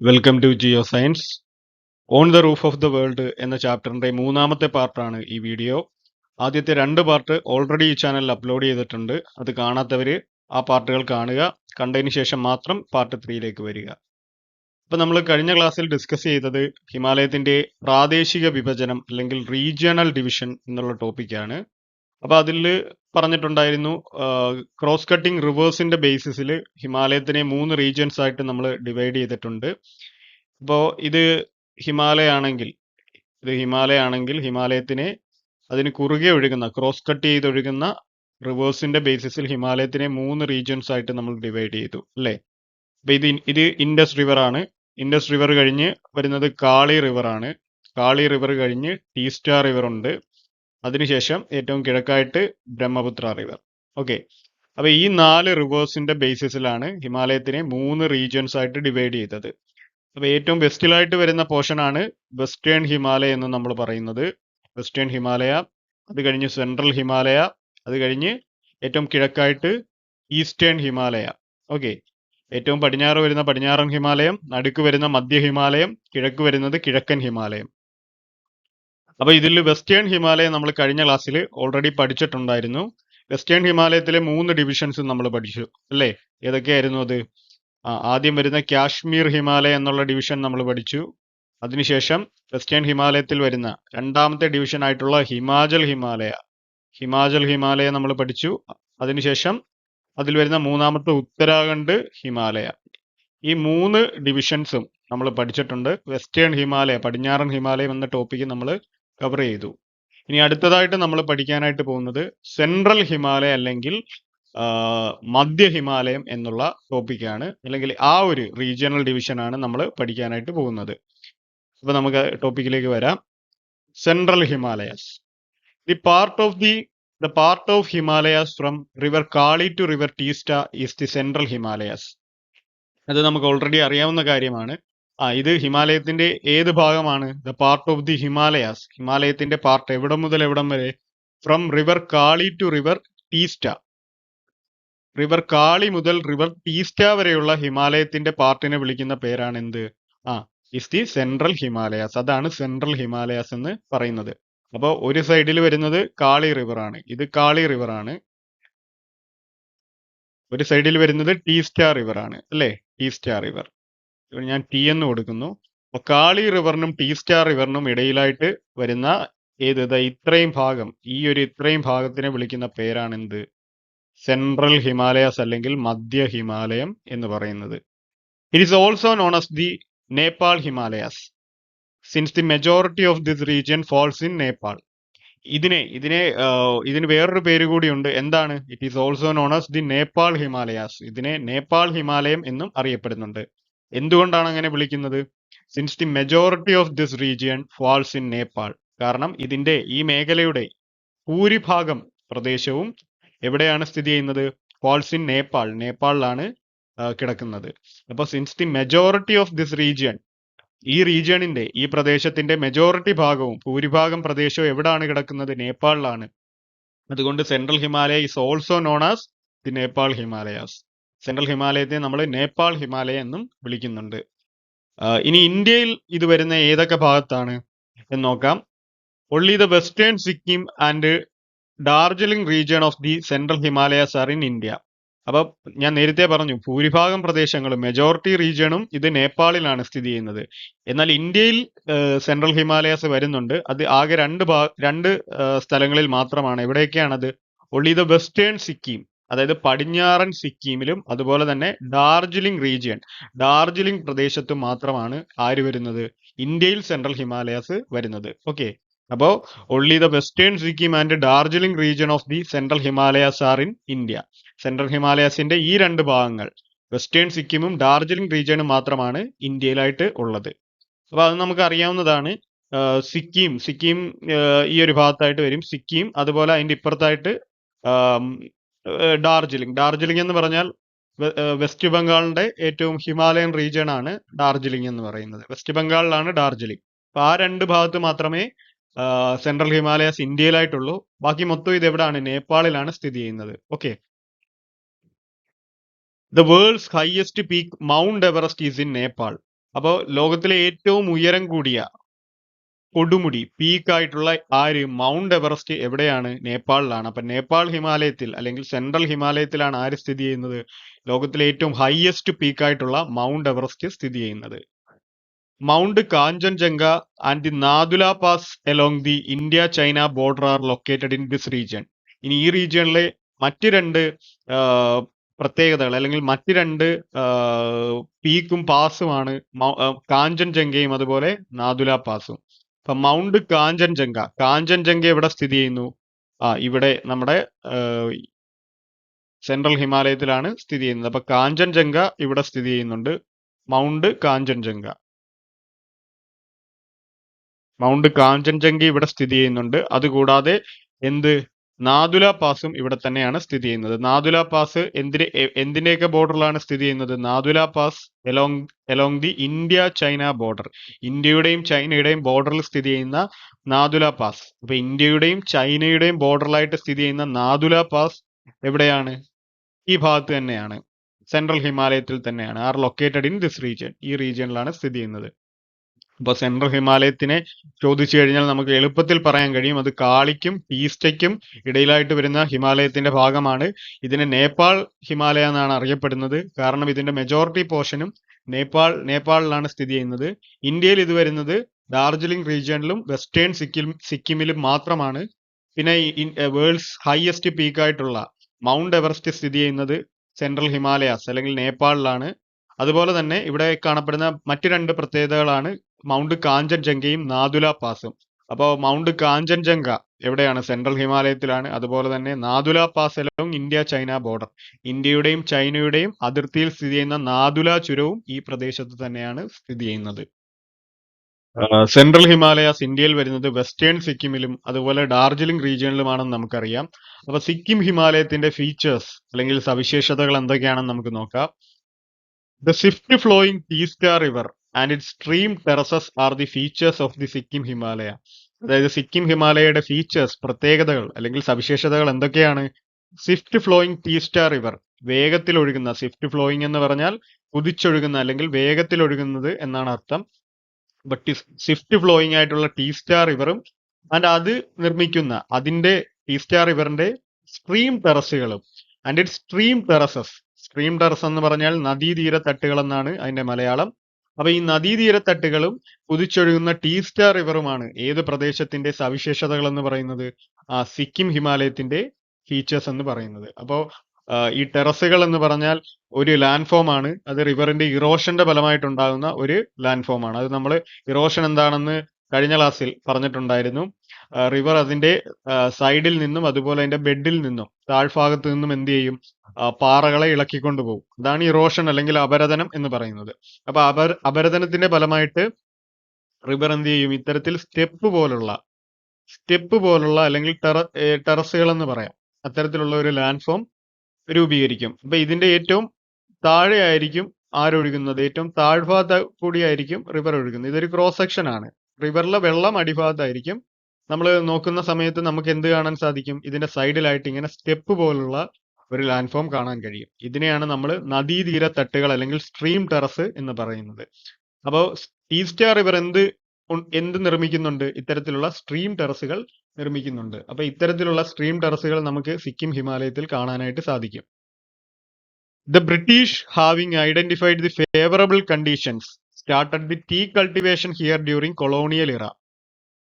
Welcome to geo science. On the roof of the world എന്ന ചാപ്റ്ററിന്റെ മൂന്നാമത്തെ പാർട്ടാണ് ഈ വീഡിയോ. ആദ്യത്തെ 2 പാർട്ട് ഓൾറെഡി ഈ ചാനലിൽ അപ്ലോഡ് ചെയ്തിട്ടുണ്ട്. അത് കാണാത്തവര് ആ പാർട്ടുകൾ കാണുക. കണ്ടതിന് ശേഷം മാത്രം പാർട്ട് 3ലേക്ക് വരിക. അപ്പൊ നമ്മൾ കഴിഞ്ഞ ക്ലാസ്സിൽ ഡിസ്കസ് ചെയ്തത് ഹിമാലയത്തിന്റെ പ്രാദേശിക വിഭജനം അല്ലെങ്കിൽ റീജിയണൽ ഡിവിഷൻ എന്നുള്ള ടോപ്പിക്കാണ്. അപ്പൊ അതിൽ പറഞ്ഞിട്ടുണ്ടായിരുന്നു ക്രോസ് കട്ടിംഗ് റിവേഴ്സിന്റെ ബേസിസിൽ ഹിമാലയത്തിനെ 3 റീജിയൻസ് ആയിട്ട് നമ്മൾ ഡിവൈഡ് ചെയ്തിട്ടുണ്ട്. അപ്പോൾ ഇത് ഹിമാലയാണെങ്കിൽ ഹിമാലയത്തിനെ അതിന് കുറുകെ ഒഴുകുന്ന ക്രോസ് കട്ട് ചെയ്തൊഴുകുന്ന റിവേഴ്സിന്റെ ബേസിസിൽ ഹിമാലയത്തിനെ 3 റീജിയൻസ് ആയിട്ട് നമ്മൾ ഡിവൈഡ് ചെയ്തു അല്ലേ. അപ്പൊ ഇത് ഇൻഡസ് റിവർ ആണ്. ഇൻഡസ് റിവർ കഴിഞ്ഞ് വരുന്നത് കാളി റിവർ ആണ്. കാളി റിവർ കഴിഞ്ഞ് ടീസ്റ്റ റിവർ ഉണ്ട്. അതിനുശേഷം ഏറ്റവും കിഴക്കായിട്ട് ബ്രഹ്മപുത്ര റിവർ. ഓക്കെ, അപ്പൊ ഈ 4 റിവേഴ്സിന്റെ ബേസിസിലാണ് ഹിമാലയത്തിനെ 3 റീജിയൻസ് ആയിട്ട് ഡിവൈഡ് ചെയ്തത്. അപ്പൊ ഏറ്റവും വെസ്റ്റിലായിട്ട് വരുന്ന പോർഷൻ ആണ് വെസ്റ്റേൺ ഹിമാലയ എന്ന് നമ്മൾ പറയുന്നത്. വെസ്റ്റേൺ ഹിമാലയ, അത് കഴിഞ്ഞ് സെൻട്രൽ ഹിമാലയ, അത് കഴിഞ്ഞ് ഏറ്റവും കിഴക്കായിട്ട് ഈസ്റ്റേൺ ഹിമാലയ. ഓക്കെ, ഏറ്റവും പടിഞ്ഞാറ് വരുന്ന പടിഞ്ഞാറൻ ഹിമാലയം, നടുക്ക് വരുന്ന മധ്യ ഹിമാലയം, കിഴക്ക് വരുന്നത് കിഴക്കൻ ഹിമാലയം. അപ്പൊ ഇതിൽ വെസ്റ്റേൺ ഹിമാലയം നമ്മൾ കഴിഞ്ഞ ക്ലാസ്സിൽ ഓൾറെഡി പഠിച്ചിട്ടുണ്ടായിരുന്നു. വെസ്റ്റേൺ ഹിമാലയത്തിലെ 3 ഡിവിഷൻസ് നമ്മൾ പഠിച്ചു അല്ലേ. ഏതൊക്കെയായിരുന്നു അത്? ആദ്യം വരുന്ന കാശ്മീർ ഹിമാലയ എന്നുള്ള ഡിവിഷൻ നമ്മൾ പഠിച്ചു. അതിനുശേഷം വെസ്റ്റേൺ ഹിമാലയത്തിൽ വരുന്ന രണ്ടാമത്തെ ഡിവിഷൻ ആയിട്ടുള്ള ഹിമാചൽ ഹിമാലയ നമ്മൾ പഠിച്ചു. അതിനുശേഷം അതിൽ വരുന്ന മൂന്നാമത്തെ ഉത്തരാഖണ്ഡ് ഹിമാലയ. ഈ 3 ഡിവിഷൻസും നമ്മൾ പഠിച്ചിട്ടുണ്ട്. വെസ്റ്റേൺ ഹിമാലയ, പടിഞ്ഞാറൻ ഹിമാലയം എന്ന ടോപ്പിക്ക് നമ്മൾ കവർ ചെയ്തു. ഇനി അടുത്തതായിട്ട് നമ്മൾ പഠിക്കാനായിട്ട് പോകുന്നത് സെൻട്രൽ ഹിമാലയ അല്ലെങ്കിൽ മധ്യ ഹിമാലയം എന്നുള്ള ടോപ്പിക്കാണ്, അല്ലെങ്കിൽ ആ ഒരു റീജിയണൽ ഡിവിഷൻ ആണ് നമ്മൾ പഠിക്കാനായിട്ട് പോകുന്നത്. അപ്പൊ നമുക്ക് ടോപ്പിക്കിലേക്ക് വരാം. Central Himalayas. The part of Himalayas from river Kali to river Teesta is the central Himalayas. അത് നമുക്ക് ഓൾറെഡി അറിയാവുന്ന കാര്യമാണ്. ഇത് ഹിമാലയത്തിന്റെ ഏത് ഭാഗമാണ്? The part of the Himalayas. ഹിമാലയത്തിന്റെ പാർട്ട് എവിടം മുതൽ എവിടം വരെ? From river Kali to river Teesta. River Kali മുതൽ റിവർ ടീസ്റ്റ വരെയുള്ള ഹിമാലയത്തിന്റെ പാർട്ടിനെ വിളിക്കുന്ന പേരാണ് എന്ത്? Is the central Himalayas. അതാണ് സെൻട്രൽ ഹിമാലയാസ് എന്ന് പറയുന്നത്. അപ്പോൾ ഒരു സൈഡിൽ വരുന്നത് കാളി റിവർ ആണ്. ഇത് കാളി റിവർ ആണ്. ഒരു സൈഡിൽ വരുന്നത് ടീസ്റ്റ റിവർ ആണ് അല്ലേ. ടീസ്റ്റ റിവർ ഞാൻ ടി എന്ന് കൊടുക്കുന്നു. അപ്പൊ കാളി റിവറിനും ടീസ്റ്റ റിവറിനും ഇടയിലായിട്ട് വരുന്ന ഇത്രയും ഭാഗം, ഇത്രയും ഭാഗത്തിനെ വിളിക്കുന്ന പേരാണ് എന്ത്? സെൻട്രൽ ഹിമാലയാസ് അല്ലെങ്കിൽ മധ്യ ഹിമാലയം എന്ന് പറയുന്നത്. It is also known as the Nepal Himalayas since the majority of this region falls in Nepal. ഇതിന് വേറൊരു പേര് കൂടിയുണ്ട്. എന്താണ്? It is also known as the Nepal Himalayas. ഇതിനെ നേപ്പാൾ ഹിമാലയം എന്നും അറിയപ്പെടുന്നുണ്ട്. എന്തുകൊണ്ടാണ് അങ്ങനെ വിളിക്കുന്നത്? Since the majority of this region falls in Nepal. കാരണം ഈ മേഖലയുടെ ഭൂരിഭാഗം പ്രദേശവും എവിടെയാണ് സ്ഥിതി ചെയ്യുന്നത്? False in Nepal. നേപ്പാളിലാണ് കിടക്കുന്നത്. അപ്പൊ since the majority of this region, ഈ പ്രദേശത്തിന്റെ മെജോറിറ്റി ഭാഗവും ഭൂരിഭാഗം പ്രദേശവും എവിടാണ് കിടക്കുന്നത്? നേപ്പാളിലാണ്. അതുകൊണ്ട് central Himalaya is also known as the Nepal Himalayas. Central ഹിമാലയത്തെ നമ്മൾ നേപ്പാൾ ഹിമാലയ എന്നും വിളിക്കുന്നുണ്ട്. ഇനി ഇന്ത്യയിൽ ഇത് വരുന്ന ഏതൊക്കെ ഭാഗത്താണ് എന്ന് നോക്കാം. Only the western Sikkim and Darjeeling region of the central Himalayas are in India. അപ്പൊ ഞാൻ നേരത്തെ പറഞ്ഞു, ഭൂരിഭാഗം പ്രദേശങ്ങളും, മെജോറിറ്റി റീജിയണും ഇത് നേപ്പാളിലാണ് സ്ഥിതി ചെയ്യുന്നത്. എന്നാൽ ഇന്ത്യയിൽ സെൻട്രൽ ഹിമാലയാസ് വരുന്നുണ്ട്. അത് ആകെ രണ്ട് സ്ഥലങ്ങളിൽ മാത്രമാണ്. എവിടെയൊക്കെയാണത്? ഒൺലി ദ വെസ്റ്റേൺ സിക്കിം, അതായത് പടിഞ്ഞാറൻ സിക്കിമിലും, അതുപോലെ തന്നെ ഡാർജിലിംഗ് പ്രദേശത്തും മാത്രമാണ് ആര് വരുന്നത്? ഇന്ത്യയിൽ സെൻട്രൽ ഹിമാലയാസ് വരുന്നത്. ഓക്കെ, അപ്പോ only the western Sikkim and Darjeeling region of the central Himalayas are in India. Central ഹിമാലയാസിന്റെ ഈ 2 ഭാഗങ്ങൾ, വെസ്റ്റേൺ സിക്കിമും ഡാർജിലിംഗ് റീജിയനും മാത്രമാണ് ഇന്ത്യയിലായിട്ട് ഉള്ളത്. അപ്പൊ അത് നമുക്ക് അറിയാവുന്നതാണ്. സിക്കിം ഈ ഒരു ഭാഗത്തായിട്ട് വരും സിക്കിം. അതുപോലെ അതിന്റെ ഇപ്പുറത്തായിട്ട് ഡാർജിലിംഗ് എന്ന് പറഞ്ഞാൽ വെസ്റ്റ് ബംഗാളിന്റെ ഏറ്റവും ഹിമാലയൻ റീജിയൻ ആണ് ഡാർജിലിംഗ് എന്ന് പറയുന്നത്. വെസ്റ്റ് ബംഗാളിലാണ് ഡാർജിലിംഗ്. അപ്പൊ ആ 2 ഭാഗത്ത് മാത്രമേ സെൻട്രൽ ഹിമാലയാസ് ഇന്ത്യയിലായിട്ടുള്ളൂ. ബാക്കി മൊത്തം ഇത് എവിടാണ്? നേപ്പാളിലാണ് സ്ഥിതി ചെയ്യുന്നത്. Okay, the world's highest peak mount Everest is in Nepal. അപ്പോ ലോകത്തിലെ ഏറ്റവും ഉയരം കൂടിയ കൊടുമുടി പീക്കായിട്ടുള്ള മൗണ്ട് എവറസ്റ്റ് എവിടെയാണ്? നേപ്പാളിലാണ്. അപ്പൊ നേപ്പാൾ ഹിമാലയത്തിൽ അല്ലെങ്കിൽ സെൻട്രൽ ഹിമാലയത്തിലാണ് ആര് സ്ഥിതി ചെയ്യുന്നത്? ലോകത്തിലെ ഏറ്റവും ഹൈയസ്റ്റ് പീക്കായിട്ടുള്ള മൗണ്ട് എവറസ്റ്റ് സ്ഥിതി ചെയ്യുന്നത്. Mount Kanchenjunga and the Nathu La pass along the India China border are located in this region. ഇനി ഈ റീജിയണിലെ മറ്റ് രണ്ട് പ്രത്യേകതകൾ അല്ലെങ്കിൽ മറ്റ് രണ്ട് പീക്കും പാസുമാണ് കാഞ്ചൻജംഗയും അതുപോലെ നാദുല പാസും. അപ്പൊ മൗണ്ട് കാഞ്ചൻജംഗ എവിടെ സ്ഥിതി ചെയ്യുന്നു? ഇവിടെ നമ്മുടെ സെൻട്രൽ ഹിമാലയത്തിലാണ് സ്ഥിതി ചെയ്യുന്നത്. അപ്പൊ കാഞ്ചൻജംഗ ഇവിടെ സ്ഥിതി ചെയ്യുന്നുണ്ട്. മൗണ്ട് കാഞ്ചൻജംഗ ഇവിടെ സ്ഥിതി ചെയ്യുന്നുണ്ട്. അതുകൂടാതെ നാദുല പാസും ഇവിടെ തന്നെയാണ് സ്ഥിതി ചെയ്യുന്നത്. നാദുല പാസ് എന്തിന്റെയൊക്കെ ബോർഡറിലാണ് സ്ഥിതി ചെയ്യുന്നത്? Nathu La pass along the India China border. ഇന്ത്യയുടെയും ചൈനയുടെയും ബോർഡറിൽ സ്ഥിതി ചെയ്യുന്ന നാദുല പാസ്. അപ്പൊ ഇന്ത്യയുടെയും ചൈനയുടെയും ബോർഡറിലായിട്ട് സ്ഥിതി ചെയ്യുന്ന നാദുല പാസ് എവിടെയാണ്? ഈ ഭാഗത്ത് തന്നെയാണ്, സെൻട്രൽ ഹിമാലയത്തിൽ തന്നെയാണ്. Are located in this region. ഈ റീജിയനിലാണ് സ്ഥിതി ചെയ്യുന്നത്. അപ്പൊ സെൻട്രൽ ഹിമാലയത്തിനെ ചോദിച്ചു കഴിഞ്ഞാൽ നമുക്ക് എളുപ്പത്തിൽ പറയാൻ കഴിയും, അത് കാളിക്കും ഈസ്റ്റയ്ക്കും ഇടയിലായിട്ട് വരുന്ന ഹിമാലയത്തിന്റെ ഭാഗമാണ്. ഇതിനെ നേപ്പാൾ ഹിമാലയ എന്നാണ് അറിയപ്പെടുന്നത്. കാരണം ഇതിന്റെ മെജോറിറ്റി പോർഷനും നേപ്പാളിലാണ് സ്ഥിതി ചെയ്യുന്നത്. ഇന്ത്യയിൽ ഇത് വരുന്നത് ഡാർജിലിംഗ് റീജിയണിലും വെസ്റ്റേൺ സിക്കിമിലും മാത്രമാണ്. പിന്നെ വേൾഡ്സ് ഹയസ്റ്റ് പീക്കായിട്ടുള്ള മൗണ്ട് എവറസ്റ്റ് സ്ഥിതി ചെയ്യുന്നത് സെൻട്രൽ ഹിമാലയാസ് അല്ലെങ്കിൽ നേപ്പാളിലാണ്. അതുപോലെ തന്നെ ഇവിടെ കാണപ്പെടുന്ന മറ്റു രണ്ട് പ്രത്യേകതകളാണ് മൗണ്ട് കാഞ്ചൻജംഗയും നാദുല പാസും. അപ്പോൾ മൗണ്ട് കാഞ്ചൻജംഗ എവിടെയാണ്? സെൻട്രൽ ഹിമാലയത്തിലാണ്. അതുപോലെ തന്നെ Nathu La pass along India China border, ഇന്ത്യയുടെയും ചൈനയുടെയും അതിർത്തിയിൽ സ്ഥിതി ചെയ്യുന്ന നാദുല ചുരവും ഈ പ്രദേശത്ത് തന്നെയാണ് സ്ഥിതി ചെയ്യുന്നത്. സെൻട്രൽ ഹിമാലയാസ് ഇന്ത്യയിൽ വരുന്നത് വെസ്റ്റേൺ സിക്കിമിലും അതുപോലെ ഡാർജിലിംഗ് റീജിയണിലുമാണെന്ന് നമുക്കറിയാം. അപ്പൊ സിക്കിം ഹിമാലയത്തിന്റെ ഫീച്ചേഴ്സ് അല്ലെങ്കിൽ സവിശേഷതകൾ എന്തൊക്കെയാണെന്ന് നമുക്ക് നോക്കാം. The swift flowing Teesta River and its stream terraces are the features of the Sikkim Himalaya. അതായത് സിക്കിം ഹിമാലയയുടെ ഫീച്ചേഴ്സ്, പ്രത്യേകതകൾ അല്ലെങ്കിൽ സവിശേഷതകൾ എന്തൊക്കെയാണ്? സ്വിഫ്റ്റ് ഫ്ലോയിങ് ടീസ്റ്റ റിവർ, വേഗത്തിൽ ഒഴുകുന്ന. സ്വിഫ്റ്റ് ഫ്ലോയിങ് എന്ന് പറഞ്ഞാൽ കുതിച്ചൊഴുകുന്ന അല്ലെങ്കിൽ വേഗത്തിൽ ഒഴുകുന്നത് എന്നാണ് അർത്ഥം. ബട്ട് സ്വിഫ്റ്റ് ഫ്ലോയിങ് ആയിട്ടുള്ള ടീസ്റ്റ റിവറും അത് നിർമ്മിക്കുന്ന ടീസ്റ്റ റിവറിന്റെ സ്ട്രീം ടെറസുകളും and it stream terraces. Stream terrace എന്ന് പറഞ്ഞാൽ നദീതീരത്തട്ടുകൾ എന്നാണ് അതിന്റെ മലയാളം. അപ്പൊ ഈ നദീതീരത്തട്ടുകളും കുതിച്ചൊഴുകുന്ന ടീസ്റ്റ റിവറുമാണ് ഏത് പ്രദേശത്തിന്റെ സവിശേഷതകൾ എന്ന് പറയുന്നത്? സിക്കിം ഹിമാലയത്തിന്റെ ഫീച്ചേഴ്സ് എന്ന് പറയുന്നത്. അപ്പോ ഈ ടെറസുകൾ എന്ന് പറഞ്ഞാൽ ഒരു ലാൻഡ് ഫോം ആണ്. അത് റിവറിന്റെ ഇറോഷന്റെ ഫലമായിട്ടുണ്ടാകുന്ന ഒരു ലാൻഡ് ഫോം ആണ്. അത് നമ്മൾ ഇറോഷൻ എന്താണെന്ന് കഴിഞ്ഞ ക്ലാസ്സിൽ പറഞ്ഞിട്ടുണ്ടായിരുന്നു. റിവർ അതിന്റെ സൈഡിൽ നിന്നും അതുപോലെ അതിന്റെ ബെഡിൽ നിന്നും താഴ്ഭാഗത്ത് നിന്നും എന്ത് ചെയ്യും? പാറകളെ ഇളക്കിക്കൊണ്ടുപോകും. അതാണ് ഇറോഷൻ അല്ലെങ്കിൽ അപരദനം എന്ന് പറയുന്നത്. അപ്പൊ അപരദനത്തിന്റെ ഫലമായിട്ട് റിവർ എന്ത് ചെയ്യും? ഇത്തരത്തിൽ സ്റ്റെപ്പ് പോലുള്ള അല്ലെങ്കിൽ ടെറസുകൾ എന്ന് പറയാം, അത്തരത്തിലുള്ള ഒരു ലാൻഡ് ഫോം രൂപീകരിക്കും. അപ്പൊ ഇതിന്റെ ഏറ്റവും താഴെ ആയിരിക്കും ആരൊഴുകുന്നത്? ഏറ്റവും താഴ്ഭാഗത്ത് കൂടിയായിരിക്കും റിവർ ഒഴുകുന്നത്. ഇതൊരു ക്രോസ് സെക്ഷൻ ആണ്. റിവറിലെ വെള്ളം അടിഭാഗത്തായിരിക്കും. നമ്മൾ നോക്കുന്ന സമയത്ത് നമുക്ക് എന്ത് കാണാൻ സാധിക്കും? ഇതിന്റെ സൈഡിലായിട്ട് ഇങ്ങനെ സ്റ്റെപ്പ് പോലുള്ള ഒരു ലാൻഡ് ഫോം കാണാൻ കഴിയും. ഇതിനെയാണ് നമ്മൾ നദീതീരത്തട്ടുകൾ അല്ലെങ്കിൽ സ്ട്രീം ടെറസ് എന്ന് പറയുന്നത്. അപ്പോൾ ടീസ്റ്റ റിവർ എന്ത് നിർമ്മിക്കുന്നുണ്ട്? ഇത്തരത്തിലുള്ള സ്ട്രീം ടെറസുകൾ നിർമ്മിക്കുന്നുണ്ട്. അപ്പൊ ഇത്തരത്തിലുള്ള സ്ട്രീം ടെറസുകൾ നമുക്ക് സിക്കിം ഹിമാലയത്തിൽ കാണാനായിട്ട് സാധിക്കും. The British, having identified the favorable conditions, started the tea cultivation here during colonial era.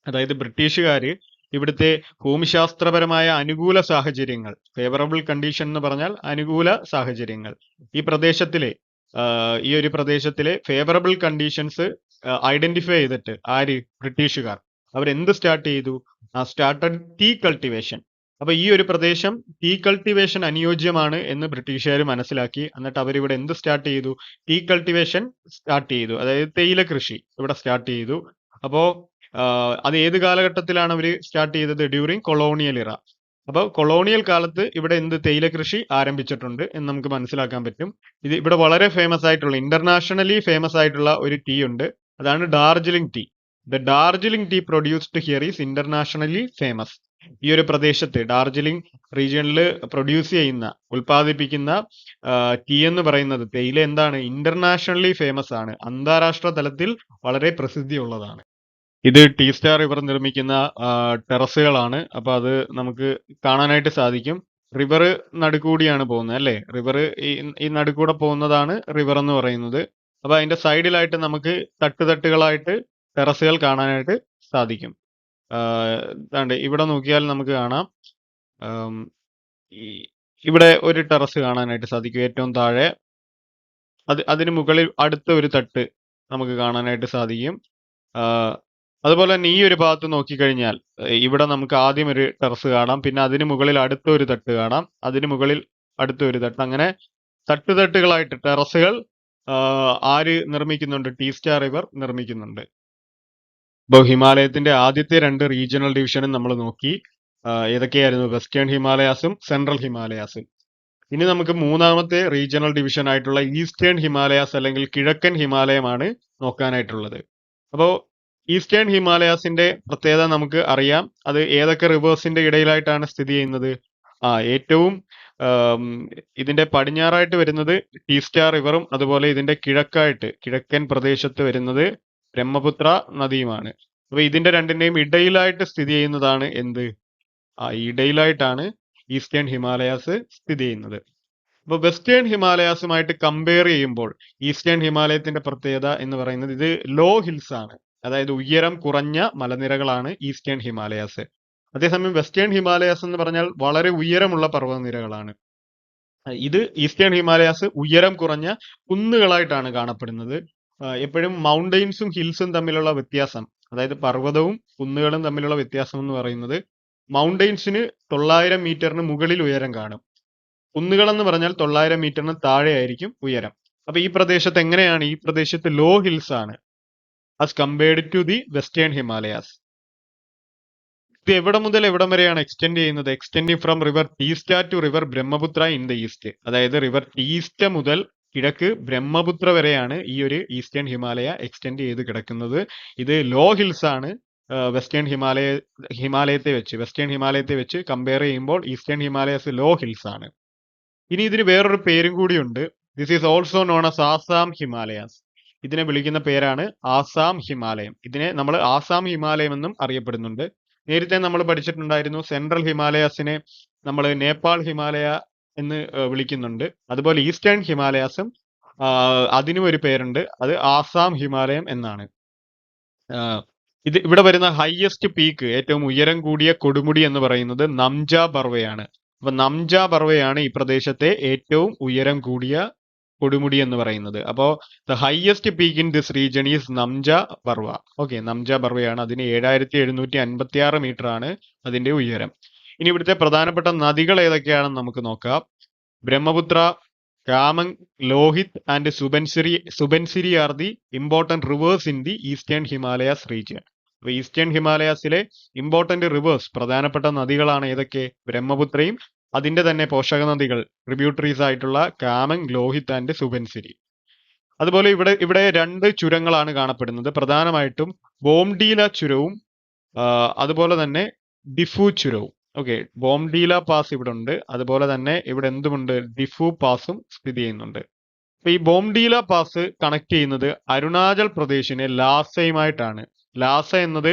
അതായത് ബ്രിട്ടീഷുകാര് ഇവിടുത്തെ ഭൂമിശാസ്ത്രപരമായ അനുകൂല സാഹചര്യങ്ങൾ, ഫേവറബിൾ കണ്ടീഷൻ എന്ന് പറഞ്ഞാൽ അനുകൂല സാഹചര്യങ്ങൾ, ഈ ഒരു പ്രദേശത്തിലെ ഫേവറബിൾ കണ്ടീഷൻസ് ഐഡന്റിഫൈ ചെയ്തിട്ട് ബ്രിട്ടീഷുകാർ അവരെന്ത് സ്റ്റാർട്ട് ചെയ്തു? Started tea cultivation. അപ്പൊ ഈ ഒരു പ്രദേശം ടീ കൾട്ടിവേഷൻ അനുയോജ്യമാണ് എന്ന് ബ്രിട്ടീഷുകാർ മനസ്സിലാക്കി. എന്നിട്ട് അവരിവിടെ എന്ത് സ്റ്റാർട്ട് ചെയ്തു? ടീ കൾട്ടിവേഷൻ സ്റ്റാർട്ട് ചെയ്തു. അതായത് തേയില കൃഷി ഇവിടെ സ്റ്റാർട്ട് ചെയ്തു. അപ്പോ അത് ഏത് കാലഘട്ടത്തിലാണ് അവർ സ്റ്റാർട്ട് ചെയ്തത്? ഡ്യൂറിങ് കൊളോണിയൽ ഇറ. അപ്പൊ കൊളോണിയൽ കാലത്ത് ഇവിടെ തേയില കൃഷി ആരംഭിച്ചിട്ടുണ്ട് എന്ന് നമുക്ക് മനസ്സിലാക്കാൻ പറ്റും. ഇത് ഇവിടെ വളരെ ഫേമസ് ആയിട്ടുള്ള, ഇന്റർനാഷണലി ഫേമസ് ആയിട്ടുള്ള ഒരു ടീ ഉണ്ട്. അതാണ് Darjeeling tea. The Darjeeling tea produced here is internationally famous. ഈ ഒരു പ്രദേശത്ത് ഡാർജിലിംഗ് റീജിയനിൽ പ്രൊഡ്യൂസ് ചെയ്യുന്ന ഉൽപ്പാദിപ്പിക്കുന്ന ടീ എന്ന് പറയുന്നത് തേയില എന്താണ് ഇന്റർനാഷണലി ഫേമസ് ആണ്, അന്താരാഷ്ട്ര തലത്തിൽ വളരെ പ്രസിദ്ധിയുള്ളതാണ്. ഇത് ടീ സ്റ്റാർ റിവർ നിർമ്മിക്കുന്ന ടെറസുകളാണ്. അപ്പൊ അത് നമുക്ക് കാണാനായിട്ട് സാധിക്കും. റിവർ നടുക്കൂടിയാണ് പോകുന്നത് അല്ലേ? റിവർ ഈ ഈ നടുക്കൂടെ പോകുന്നതാണ് റിവർ എന്ന് പറയുന്നത്. അപ്പൊ അതിന്റെ സൈഡിലായിട്ട് നമുക്ക് തട്ടുതട്ടുകളായിട്ട് ടെറസുകൾ കാണാനായിട്ട് സാധിക്കും. ദാണ്ടെ ഇവിടെ നോക്കിയാൽ നമുക്ക് കാണാം. ആം, ഇവിടെ ഒരു ടെറസ് കാണാനായിട്ട് സാധിക്കും ഏറ്റവും താഴെ. അതിന് മുകളിൽ അടുത്ത ഒരു തട്ട് നമുക്ക് കാണാനായിട്ട് സാധിക്കും. അതുപോലെ തന്നെ ഈ ഒരു ഭാഗത്ത് നോക്കിക്കഴിഞ്ഞാൽ ഇവിടെ നമുക്ക് ആദ്യം ഒരു ടെറസ് കാണാം, പിന്നെ അതിന് മുകളിൽ അടുത്ത ഒരു തട്ട് കാണാം, അതിന് മുകളിൽ അടുത്ത ഒരു തട്ട്, അങ്ങനെ തട്ടുതട്ടുകളായിട്ട് ടെറസുകൾ ആര് നിർമ്മിക്കുന്നുണ്ട്? ടീ സ്റ്റാർ റിവർ നിർമ്മിക്കുന്നുണ്ട്. ഇപ്പോൾ ഹിമാലയത്തിന്റെ ആദ്യത്തെ 2 റീജിയണൽ ഡിവിഷനും നമ്മൾ നോക്കി. ഏതൊക്കെയായിരുന്നു? വെസ്റ്റേൺ ഹിമാലയാസും സെൻട്രൽ ഹിമാലയാസും. ഇനി നമുക്ക് മൂന്നാമത്തെ റീജിയണൽ ഡിവിഷൻ ആയിട്ടുള്ള ഈസ്റ്റേൺ ഹിമാലയാസ് അല്ലെങ്കിൽ കിഴക്കൻ ഹിമാലയമാണ് നോക്കാനായിട്ടുള്ളത്. അപ്പോൾ ഈസ്റ്റേൺ ഹിമാലയാസിന്റെ പ്രത്യേകത നമുക്ക് അറിയാം. അത് ഏതൊക്കെ റിവേഴ്സിന്റെ ഇടയിലായിട്ടാണ് സ്ഥിതി ചെയ്യുന്നത്? ഏറ്റവും ഇതിന്റെ പടിഞ്ഞാറായിട്ട് വരുന്നത് ടീ സ്റ്റാർ റിവറും അതുപോലെ ഇതിന്റെ കിഴക്കൻ പ്രദേശത്ത് വരുന്നത് ബ്രഹ്മപുത്ര നദിയുമാണ്. അപ്പൊ ഇതിന്റെ രണ്ടിന്റെയും ഇടയിലായിട്ട് സ്ഥിതി ചെയ്യുന്നതാണ് എന്ത്? ഇടയിലായിട്ടാണ് ഈസ്റ്റേൺ ഹിമാലയാസ് സ്ഥിതി ചെയ്യുന്നത്. അപ്പോൾ വെസ്റ്റേൺ ഹിമാലയാസുമായിട്ട് കമ്പയർ ചെയ്യുമ്പോൾ ഈസ്റ്റേൺ ഹിമാലയത്തിന്റെ പ്രത്യേകത എന്ന് പറയുന്നത് ഇത് ലോ ഹിൽസ് ആണ്, അതായത് ഉയരം കുറഞ്ഞ മലനിരകളാണ് ഈസ്റ്റേൺ ഹിമാലയാസ്. അതേസമയം വെസ്റ്റേൺ ഹിമാലയാസ് എന്ന് പറഞ്ഞാൽ വളരെ ഉയരമുള്ള പർവ്വതനിരകളാണ്. ഇത് ഈസ്റ്റേൺ ഹിമാലയാസ് ഉയരം കുറഞ്ഞ കുന്നുകളായിട്ടാണ് കാണപ്പെടുന്നത്. എപ്പോഴും മൗണ്ടെയിൻസും ഹിൽസും തമ്മിലുള്ള വ്യത്യാസം, അതായത് പർവ്വതവും കുന്നുകളും തമ്മിലുള്ള വ്യത്യാസം എന്ന് പറയുന്നത് മൗണ്ടെയിൻസിന് 900 മീറ്ററിന് മുകളിൽ ഉയരം കാണും, കുന്നുകൾ എന്ന് പറഞ്ഞാൽ 900 മീറ്ററിന് താഴെ ആയിരിക്കും ഉയരം. അപ്പൊ ഈ പ്രദേശത്ത് എങ്ങനെയാണ്? ഈ പ്രദേശത്ത് ലോ ഹിൽസ് ആണ് as compared to the western Himalayas. ഇത് എവിടെ മുതൽ എവിടം വരെയാണ് എക്സ്റ്റെൻഡ് ചെയ്യുന്നത്? Extending from river Teesta to river Brahmaputra in the east. അതായത് റിവർ ടീസ്റ്റ മുതൽ കിഴക്ക് ബ്രഹ്മപുത്ര വരെയാണ് ഈ ഒരു ഈസ്റ്റേൺ ഹിമാലയ എക്സ്റ്റെൻഡ് ചെയ്ത് കിടക്കുന്നത്. ഇത് ലോ ഹിൽസ് ആണ്. വെസ്റ്റേൺ ഹിമാലയത്തെ വെച്ച് കമ്പയർ ചെയ്യുമ്പോൾ ഈസ്റ്റേൺ ഹിമാലയസ് ലോ ഹിൽസ് ആണ്. ഇനി ഇതിന് വേറൊരു പേരും കൂടിയുണ്ട്. This is also known as Assam Himalayas. ഇതിനെ വിളിക്കുന്ന പേരാണ് ആസാം ഹിമാലയം. ഇതിനെ നമ്മൾ ആസാം ഹിമാലയം എന്നും അറിയപ്പെടുന്നുണ്ട്. നേരത്തെ നമ്മൾ പഠിച്ചിട്ടുണ്ടായിരുന്നു സെൻട്രൽ ഹിമാലയാസിനെ നമ്മൾ നേപ്പാൾ ഹിമാലയ എന്ന് വിളിക്കുന്നുണ്ട്. അതുപോലെ ഈസ്റ്റേൺ ഹിമാലയാസും അതിനും ഒരു പേരുണ്ട്, അത് ആസാം ഹിമാലയം എന്നാണ്. ഇത് ഇവിടെ വരുന്ന ഹയസ്റ്റ് പീക്ക്, ഏറ്റവും ഉയരം കൂടിയ കൊടുമുടി എന്ന് പറയുന്നത് നംജ ബർവയാണ്. അപ്പൊ നംജ ബർവയാണ് ഈ പ്രദേശത്തെ ഏറ്റവും ഉയരം കൂടിയ കൊടുമുടി എന്ന് പറയുന്നത്. അപ്പോ the highest peak in this region is Namcha Barwa. Okay, Namcha ബർവയാണ്. അതിന് 7756 മീറ്റർ ആണ് അതിന്റെ ഉയരം. ഇനി ഇവിടുത്തെ പ്രധാനപ്പെട്ട നദികൾ ഏതൊക്കെയാണെന്ന് നമുക്ക് നോക്കാം. Brahmaputra, Kameng, Lohit and Subansiri are the important rivers in the eastern Himalayas region. അപ്പൊ ഈസ്റ്റേൺ ഹിമാലയാസിലെ ഇമ്പോർട്ടന്റ് റിവേഴ്സ്, പ്രധാനപ്പെട്ട നദികളാണ് ഏതൊക്കെ? ബ്രഹ്മപുത്രയും അതിന്റെ തന്നെ പോഷക നദികൾ ട്രിബ്യൂട്ടറീസ് ആയിട്ടുള്ള കാമങ്, ലോഹിത് ആൻഡ് സുബൻസിരി. അതുപോലെ ഇവിടെ 2 ചുരങ്ങളാണ് കാണപ്പെടുന്നത്, പ്രധാനമായിട്ടും ബോംഡീല ചുരവും അതുപോലെ തന്നെ ഡിഫു ചുരവും. ഓക്കെ, ബോംഡീല പാസ് ഇവിടെ ഉണ്ട്, അതുപോലെ തന്നെ ഇവിടെ എന്തുമുണ്ട്? ഡിഫു പാസും സ്ഥിതി ചെയ്യുന്നുണ്ട്. അപ്പൊ ഈ ബോംഡീല പാസ് കണക്ട് ചെയ്യുന്നത് അരുണാചൽ പ്രദേശിനെ ലാസയുമായിട്ടാണ്. ലാസ എന്നത്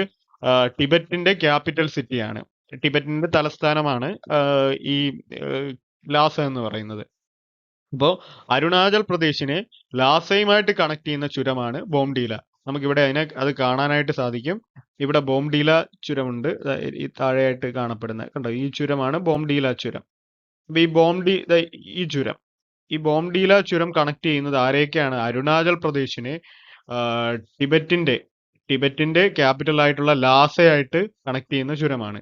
ടിബറ്റിന്റെ ക്യാപിറ്റൽ സിറ്റിയാണ്, ടിബറ്റിന്റെ തലസ്ഥാനമാണ് ഈ ലാസ എന്ന് പറയുന്നത്. അപ്പോൾ അരുണാചൽ പ്രദേശിനെ ലാസയുമായിട്ട് കണക്ട് ചെയ്യുന്ന ചുരമാണ് ബോംഡീല. നമുക്കിവിടെ അത് കാണാനായിട്ട് സാധിക്കും. ഇവിടെ ബോംഡീല ചുരമുണ്ട്, ഈ താഴെയായിട്ട് കാണപ്പെടുന്ന കണ്ടോ, ഈ ചുരമാണ് ബോംഡീല ചുരം. അപ്പൊ ഈ ബോംഡീല ചുരം കണക്ട് ചെയ്യുന്നത് ആരെയൊക്കെയാണ്? അരുണാചൽ പ്രദേശിനെ ടിബറ്റിന്റെ ക്യാപിറ്റൽ ആയിട്ടുള്ള ലാസയായിട്ട് കണക്ട് ചെയ്യുന്ന ചുരമാണ്.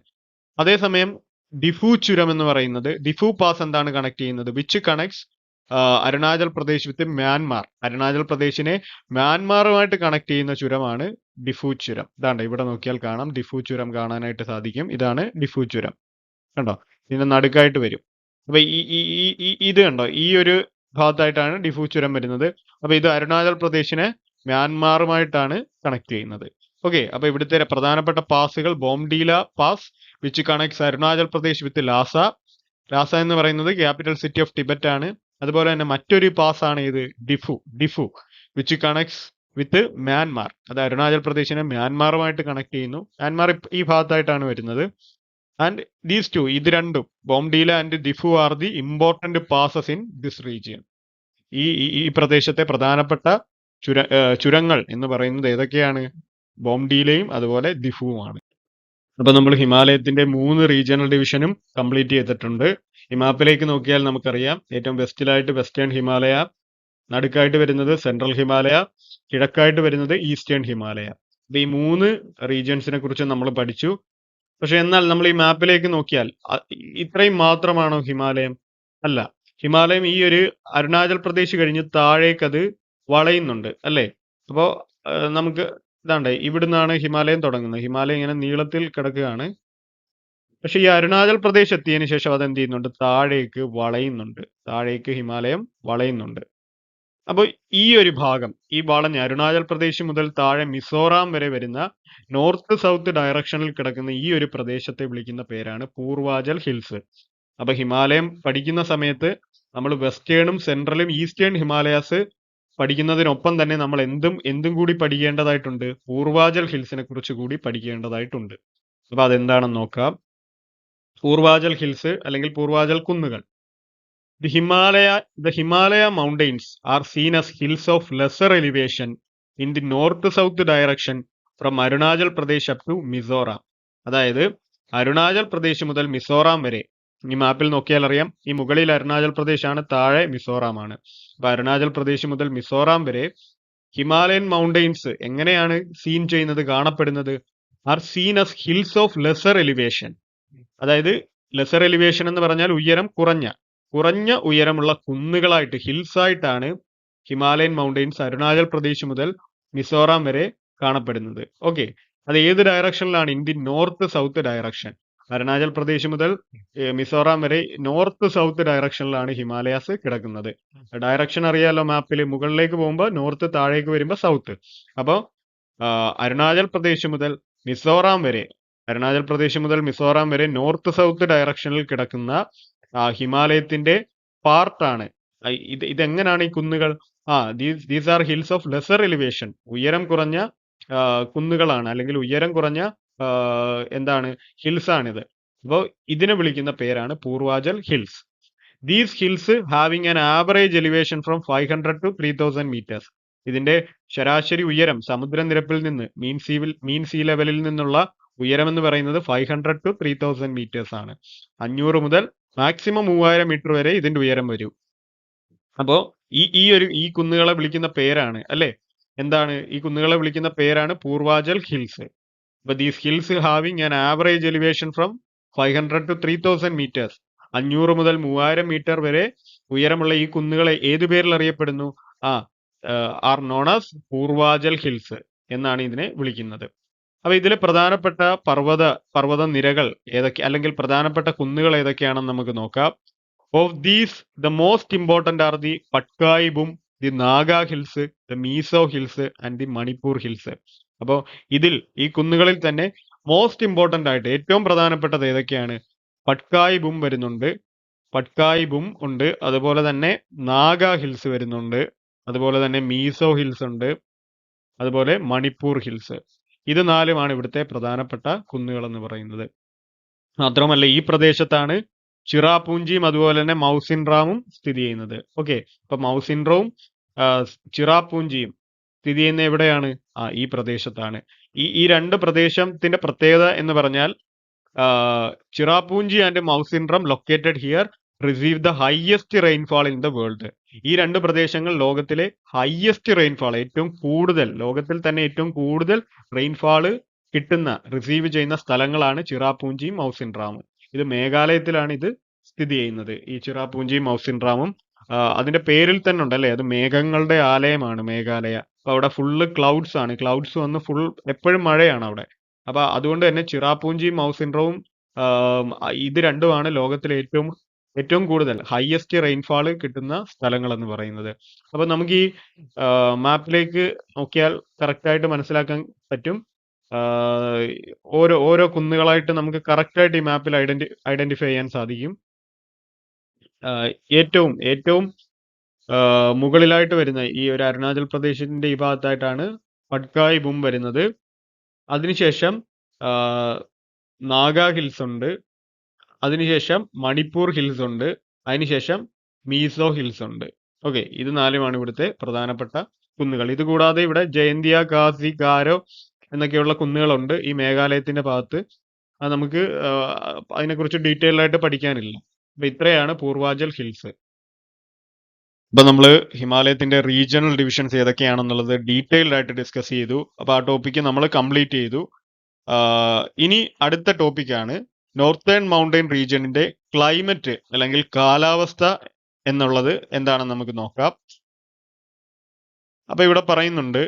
അതേസമയം ഡിഫു ചുരം എന്ന് പറയുന്നത്, ഡിഫു പാസ് എന്താണ് കണക്ട് ചെയ്യുന്നത്? Which connects Arunachal Pradesh with Myanmar. Arunachal പ്രദേശിനെ മ്യാൻമാറുമായിട്ട് കണക്ട് ചെയ്യുന്ന ചുരമാണ് ഡിഫു ചുരം. ഇതാണ്ട് ഇവിടെ നോക്കിയാൽ കാണാം, ഡിഫു ചുരം കാണാനായിട്ട് സാധിക്കും. ഇതാണ് ഡിഫു ചുരം, കണ്ടോ, ഇതിന്റെ നടുക്കായിട്ട് വരും. അപ്പൊ ഇത് കണ്ടോ, ഈ ഒരു ഭാഗത്തായിട്ടാണ് ഡിഫു ചുരം വരുന്നത്. അപ്പൊ ഇത് അരുണാചൽ പ്രദേശിനെ മ്യാൻമാറുമായിട്ടാണ് കണക്ട് ചെയ്യുന്നത്. ഓക്കെ, അപ്പൊ ഇവിടുത്തെ പ്രധാനപ്പെട്ട പാസുകൾ Bomdila pass which connects Arunachal Pradesh with Lhasa. Lhasa എന്ന് പറയുന്നത് ക്യാപിറ്റൽ സിറ്റി ഓഫ് ടിബറ്റ് ആണ്. അതുപോലെ തന്നെ മറ്റൊരു പാസ് ആണ് ഇത് Diphu which connects with Myanmar. അത് അരുണാചൽ പ്രദേശിനെ മ്യാൻമാറുമായിട്ട് കണക്ട് ചെയ്യുന്നു. മ്യാൻമാർ ഈ ഭാഗത്തായിട്ടാണ് വരുന്നത്. ആൻഡ് ദീസ് ടു, ഇത് രണ്ടും Bomdila and Diphu are the important passes in this region. ഈ പ്രദേശത്തെ പ്രധാനപ്പെട്ട ചുരങ്ങൾ എന്ന് പറയുന്നത് ഏതൊക്കെയാണ്? ബോംഡീലയും അതുപോലെ ദിഫുവുമാണ്. അപ്പൊ നമ്മൾ ഹിമാലയത്തിന്റെ 3 റീജിയണൽ ഡിവിഷനും കംപ്ലീറ്റ് ചെയ്തിട്ടുണ്ട്. ഈ മാപ്പിലേക്ക് നോക്കിയാൽ നമുക്കറിയാം, ഏറ്റവും വെസ്റ്റിലായിട്ട് വെസ്റ്റേൺ ഹിമാലയ, നടുക്കായിട്ട് വരുന്നത് സെൻട്രൽ ഹിമാലയ, കിഴക്കായിട്ട് വരുന്നത് ഈസ്റ്റേൺ ഹിമാലയ. അപ്പൊ ഈ 3 റീജിയൻസിനെ കുറിച്ച് നമ്മൾ പഠിച്ചു. പക്ഷെ എന്നാൽ നമ്മൾ ഈ മാപ്പിലേക്ക് നോക്കിയാൽ ഇത്രയും മാത്രമാണോ ഹിമാലയം? അല്ല. ഹിമാലയം ഈ ഒരു അരുണാചൽ പ്രദേശ് കഴിഞ്ഞ് താഴേക്ക് അത് വളയുന്നുണ്ട് അല്ലേ? അപ്പോ നമുക്ക് ഇതാണ്ട് ഇവിടുന്നാണ് ഹിമാലയം തുടങ്ങുന്നത്. ഹിമാലയം ഇങ്ങനെ നീളത്തിൽ കിടക്കുകയാണ്. പക്ഷെ ഈ അരുണാചൽ പ്രദേശ് എത്തിയതിനു ശേഷം അത് എന്ത് ചെയ്യുന്നുണ്ട്? താഴേക്ക് വളയുന്നുണ്ട്. താഴേക്ക് ഹിമാലയം വളയുന്നുണ്ട്. അപ്പോൾ ഈ ഒരു ഭാഗം, ഈ വളഞ്ഞ അരുണാചൽ പ്രദേശ് മുതൽ താഴെ മിസോറാം വരെ വരുന്ന നോർത്ത് സൗത്ത് ഡയറക്ഷനിൽ കിടക്കുന്ന ഈ ഒരു പ്രദേശത്തെ വിളിക്കുന്ന പേരാണ് പൂർവാചൽ ഹിൽസ്. അപ്പൊ ഹിമാലയം പഠിക്കുന്ന സമയത്ത് നമ്മൾ വെസ്റ്റേണും സെൻട്രലും ഈസ്റ്റേൺ ഹിമാലയാസ് പഠിക്കുന്നതിനൊപ്പം തന്നെ നമ്മൾ എന്തും കൂടി പഠിക്കേണ്ടതായിട്ടുണ്ട്? പൂർവാചൽ ഹിൽസിനെ കുറിച്ച് കൂടി പഠിക്കേണ്ടതായിട്ടുണ്ട്. അപ്പൊ അതെന്താണെന്ന് നോക്കാം. പൂർവാചൽ ഹിൽസ് അല്ലെങ്കിൽ പൂർവാചൽ കുന്നുകൾ. The Himalaya mountains are seen as hills of lesser elevation in the north-south direction from Arunachal Pradesh up to Mizoram. അതായത് അരുണാചൽ പ്രദേശ് മുതൽ മിസോറാം വരെ, ഈ മാപ്പിൽ നോക്കിയാൽ അറിയാം, ഈ മുകളിൽ അരുണാചൽ പ്രദേശ് ആണ്, താഴെ മിസോറാം ആണ്. അപ്പൊ അരുണാചൽ പ്രദേശ് മുതൽ മിസോറാം വരെ ഹിമാലയൻ മൗണ്ടെയിൻസ് എങ്ങനെയാണ് സീൻ ചെയ്യുന്നത്, കാണപ്പെടുന്നത്? Are seen as hills of lesser elevation. അതായത് ലെസർ എലിവേഷൻ എന്ന് പറഞ്ഞാൽ ഉയരം കുറഞ്ഞ ഉയരമുള്ള കുന്നുകളായിട്ട്, ഹിൽസ് ആയിട്ടാണ് ഹിമാലയൻ മൗണ്ടെയിൻസ് അരുണാചൽ പ്രദേശ് മുതൽ മിസോറാം വരെ കാണപ്പെടുന്നത്. ഓക്കെ, അത് ഏത് ഡയറക്ഷനിലാണ്? In the north south direction. Arunachal Pradesh മുതൽ മിസോറാം വരെ നോർത്ത് സൗത്ത് ഡയറക്ഷനിലാണ് ഹിമാലയാസ് കിടക്കുന്നത്. ഡയറക്ഷൻ അറിയാലോ മാപ്പിൽ, മുകളിലേക്ക് പോകുമ്പോൾ നോർത്ത്, താഴേക്ക് വരുമ്പോൾ സൗത്ത്. അപ്പോൾ അരുണാചൽ പ്രദേശ് മുതൽ മിസോറാം വരെ നോർത്ത് സൗത്ത് ഡയറക്ഷനിൽ കിടക്കുന്ന ഹിമാലയത്തിന്റെ പാർട്ടാണ്. ഇതെങ്ങനെയാണ് ഈ കുന്നുകൾ? These are hills of lesser elevation. ഉയരം കുറഞ്ഞ കുന്നുകളാണ്, അല്ലെങ്കിൽ ഉയരം കുറഞ്ഞ എന്താണ്, ഹിൽസ് ആണിത്. അപ്പോൾ ഇതിനെ വിളിക്കുന്ന പേരാണ് Purvachal hills. These hills having an average elevation from 500 to 3000 meters. ഇതിന്റെ ശരാശരി ഉയരം സമുദ്രനിരപ്പിൽ നിന്ന്, മീൻ സീ ലെവലിൽ നിന്നുള്ള ഉയരം എന്ന് പറയുന്നത് 500 to 3000 meters ആണ്. 500 മുതൽ മാക്സിമം 3000 മീറ്റർ വരെ ഇതിന്റെ ഉയരം വരും. അപ്പോ ഈ കുന്നുകളെ വിളിക്കുന്ന പേരാണ്, അല്ലെ, എന്താണ്? ഈ കുന്നുകളെ വിളിക്കുന്ന പേരാണ് പൂർവാചൽ ഹിൽസ്. അപ്പൊ these hills having an average elevation from 500 to 3000 meters. 500 മുതൽ 3000 മീറ്റർ വരെ ഉയരമുള്ള ഈ കുന്നുകളെ ഏതു പേരിൽ അറിയപ്പെടുന്നു? R known as Purvachal hills എന്നാണ് ഇതിനെ വിളിക്കുന്നത്. അപ്പൊ ഇതിലെ പ്രധാനപ്പെട്ട പർവ്വത നിരകൾ ഏതൊക്കെ, അല്ലെങ്കിൽ പ്രധാനപ്പെട്ട കുന്നുകൾ ഏതൊക്കെയാണെന്ന് നമുക്ക് നോക്കാം. Of these the most important are the Patkai boom, the Naga hills, the meso hills and the Manipur hills. അപ്പോൾ ഈ കുന്നുകളിൽ തന്നെ മോസ്റ്റ് ഇമ്പോർട്ടന്റ് ആയിട്ട് ഏറ്റവും പ്രധാനപ്പെട്ടത് ഏതൊക്കെയാണ്? പട്കായി ബും വരുന്നുണ്ട്, ഉണ്ട്. അതുപോലെ തന്നെ നാഗ ഹിൽസ് വരുന്നുണ്ട്. അതുപോലെ തന്നെ മീസോ ഹിൽസ് ഉണ്ട്. അതുപോലെ മണിപ്പൂർ ഹിൽസ്. ഇത് 4 ഇവിടുത്തെ പ്രധാനപ്പെട്ട കുന്നുകൾ എന്ന് പറയുന്നത്. മാത്രമല്ല ഈ പ്രദേശത്താണ് ചിറാപൂഞ്ചിയും അതുപോലെ തന്നെ മൗസിൻറാമും സ്ഥിതി ചെയ്യുന്നത്. ഓക്കെ, അപ്പൊ മൗസിൻറാവും ചിറാപൂഞ്ചിയും സ്ഥിതി ചെയ്യുന്ന എവിടെയാണ്? ഈ പ്രദേശത്താണ്. ഈ 2 പ്രദേശത്തിന്റെ പ്രത്യേകത എന്ന് പറഞ്ഞാൽ Cherrapunji and Mawsynram located here receive the highest rainfall in the world. ഈ 2 പ്രദേശങ്ങൾ ലോകത്തിലെ ഹയസ്റ്റ് റെയിൻഫാൾ, ലോകത്തിൽ തന്നെ ഏറ്റവും കൂടുതൽ റെയിൻഫാള് റിസീവ് ചെയ്യുന്ന സ്ഥലങ്ങളാണ് ചിറാപൂഞ്ചിയും മൗസിൻറാമും. ഇത് മേഘാലയത്തിലാണ് ഇത് സ്ഥിതി ചെയ്യുന്നത്. ഈ ചിറാപൂഞ്ചിയും മൗസിൻറാമും അതിന്റെ പേരിൽ തന്നെ ഉണ്ട്, അല്ലെ, അത് മേഘങ്ങളുടെ ആലയമാണ് മേഘാലയ. അപ്പൊ അവിടെ ഫുള്ള് ക്ലൗഡ്സ് ആണ്. ക്ലൗഡ്സ് വന്ന് എപ്പോഴും മഴയാണ് അവിടെ. അപ്പൊ അതുകൊണ്ട് തന്നെ ചിറാപൂഞ്ചിയും മൗസിൻറാവും ഇത് രണ്ടുമാണ് ലോകത്തിലെ ഏറ്റവും കൂടുതൽ ഹയസ്റ്റ് റെയിൻഫാൾ കിട്ടുന്ന സ്ഥലങ്ങൾ എന്ന് പറയുന്നത്. അപ്പൊ നമുക്ക് ഈ മാപ്പിലേക്ക് നോക്കിയാൽ കറക്റ്റ് ആയിട്ട് മനസ്സിലാക്കാൻ പറ്റും. ആഹ് ഓരോ ഓരോ കുന്നുകളായിട്ട് നമുക്ക് കറക്റ്റ് ആയിട്ട് ഈ മാപ്പിൽ ഐഡന്റിഫൈ ചെയ്യാൻ സാധിക്കും. ഏറ്റവും ഏറ്റവും മുകളിലായിട്ട് വരുന്ന ഈ ഒരു അരുണാചൽ പ്രദേശിന്റെ ഈ ഭാഗത്തായിട്ടാണ് പട്കായ് ബും വരുന്നത്. അതിനുശേഷം നാഗ ഹിൽസ് ഉണ്ട്, അതിനുശേഷം മണിപ്പൂർ ഹിൽസ് ഉണ്ട്, അതിനുശേഷം മീസോ ഹിൽസ് ഉണ്ട്. ഓക്കെ, ഇത് നാലുമാണ് ഇവിടുത്തെ പ്രധാനപ്പെട്ട കുന്നുകൾ. ഇത് കൂടാതെ ഇവിടെ ജയന്തിയ, ഖാസി, ഗാരോ എന്നൊക്കെയുള്ള കുന്നുകളുണ്ട് ഈ മേഘാലയത്തിന്റെ ഭാഗത്ത്. അത് നമുക്ക് അതിനെക്കുറിച്ച് ഡീറ്റെയിൽ ആയിട്ട് പഠിക്കാനില്ല. അപ്പൊ ഇത്രയാണ് പൂർവാചൽ ഹിൽസ്. ഇപ്പൊ നമ്മള് ഹിമാലയത്തിന്റെ റീജിയണൽ ഡിവിഷൻസ് ഏതൊക്കെയാണെന്നുള്ളത് ഡീറ്റെയിൽഡ് ആയിട്ട് ഡിസ്കസ് ചെയ്തു. അപ്പൊ ആ ടോപ്പിക്ക് നമ്മൾ കംപ്ലീറ്റ് ചെയ്തു. ഇനി അടുത്ത ടോപ്പിക്കാണ് നോർത്തേൺ മൗണ്ടൈൻ റീജിയണിന്റെ ക്ലൈമറ്റ് അല്ലെങ്കിൽ കാലാവസ്ഥ എന്നുള്ളത് എന്താണെന്ന് നമുക്ക് നോക്കാം. അപ്പൊ ഇവിടെ പറയുന്നുണ്ട്,